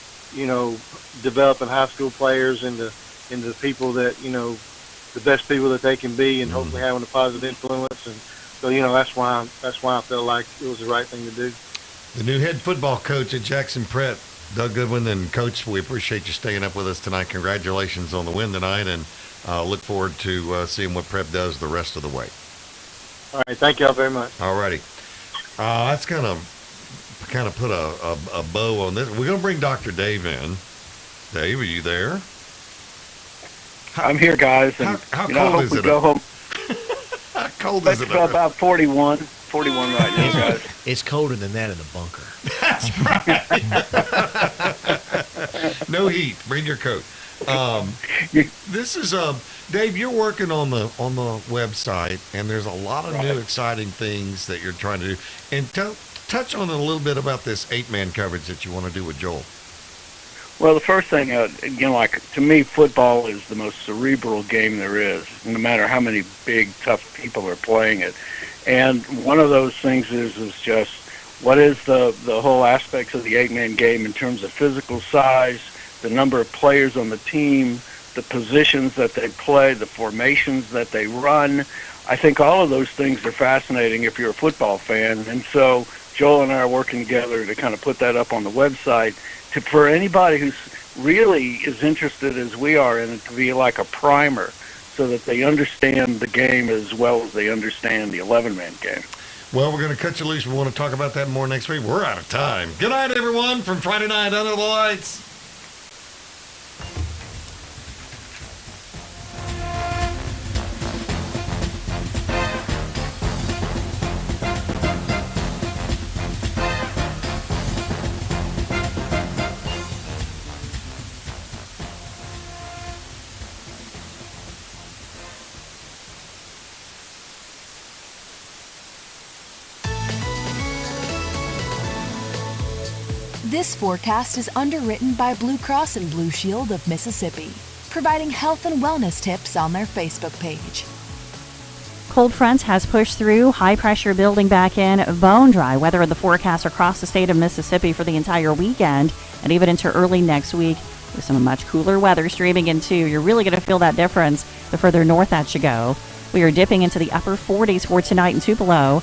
Speaker 25: developing high school players into people that the best people that they can be, and hopefully having a positive influence. And so that's why I felt like it was the right thing to do.
Speaker 18: The new head football coach at Jackson Prep, Doug Goodwin. And Coach, we appreciate you staying up with us tonight. Congratulations on the win tonight, and look forward to seeing what Prep does the rest of the way.
Speaker 25: All right, thank y'all very much.
Speaker 18: All righty. That's kind of put a bow on this. We're going to bring Dr. Dave in. Dave, are you there?
Speaker 1: I'm here, guys. And,
Speaker 18: how cold is it?
Speaker 1: Go home.
Speaker 18: How cold is it?
Speaker 1: It's about 41 right now, guys.
Speaker 2: It's colder than that in the bunker.
Speaker 18: That's right. No heat. Bring your coat. This is Dave. You're working on the website, and there's a lot of new exciting things that you're trying to do. And touch on a little bit about this 8-man coverage that you want to do with Joel.
Speaker 1: Well, the first thing, to me, football is the most cerebral game there is, no matter how many big, tough people are playing it. And one of those things is just what is the whole aspects of the 8-man game in terms of physical size, the number of players on the team, the positions that they play, the formations that they run. I think all of those things are fascinating if you're a football fan. And so Joel and I are working together to kind of put that up on the website for anybody who's really as interested as we are in it, to be like a primer so that they understand the game as well as they understand the 11-man game.
Speaker 18: Well, we're going to cut you loose. We want to talk about that more next week. We're out of time. Good night, everyone, from Friday Night Under the Lights.
Speaker 3: This forecast is underwritten by Blue Cross and Blue Shield of Mississippi, providing health and wellness tips on their Facebook page.
Speaker 5: Cold front has pushed through, high pressure building back in, bone dry weather in the forecast across the state of Mississippi for the entire weekend and even into early next week with some much cooler weather streaming in too. You're really going to feel that difference the further north that you go. We are dipping into the upper 40s for tonight in Tupelo.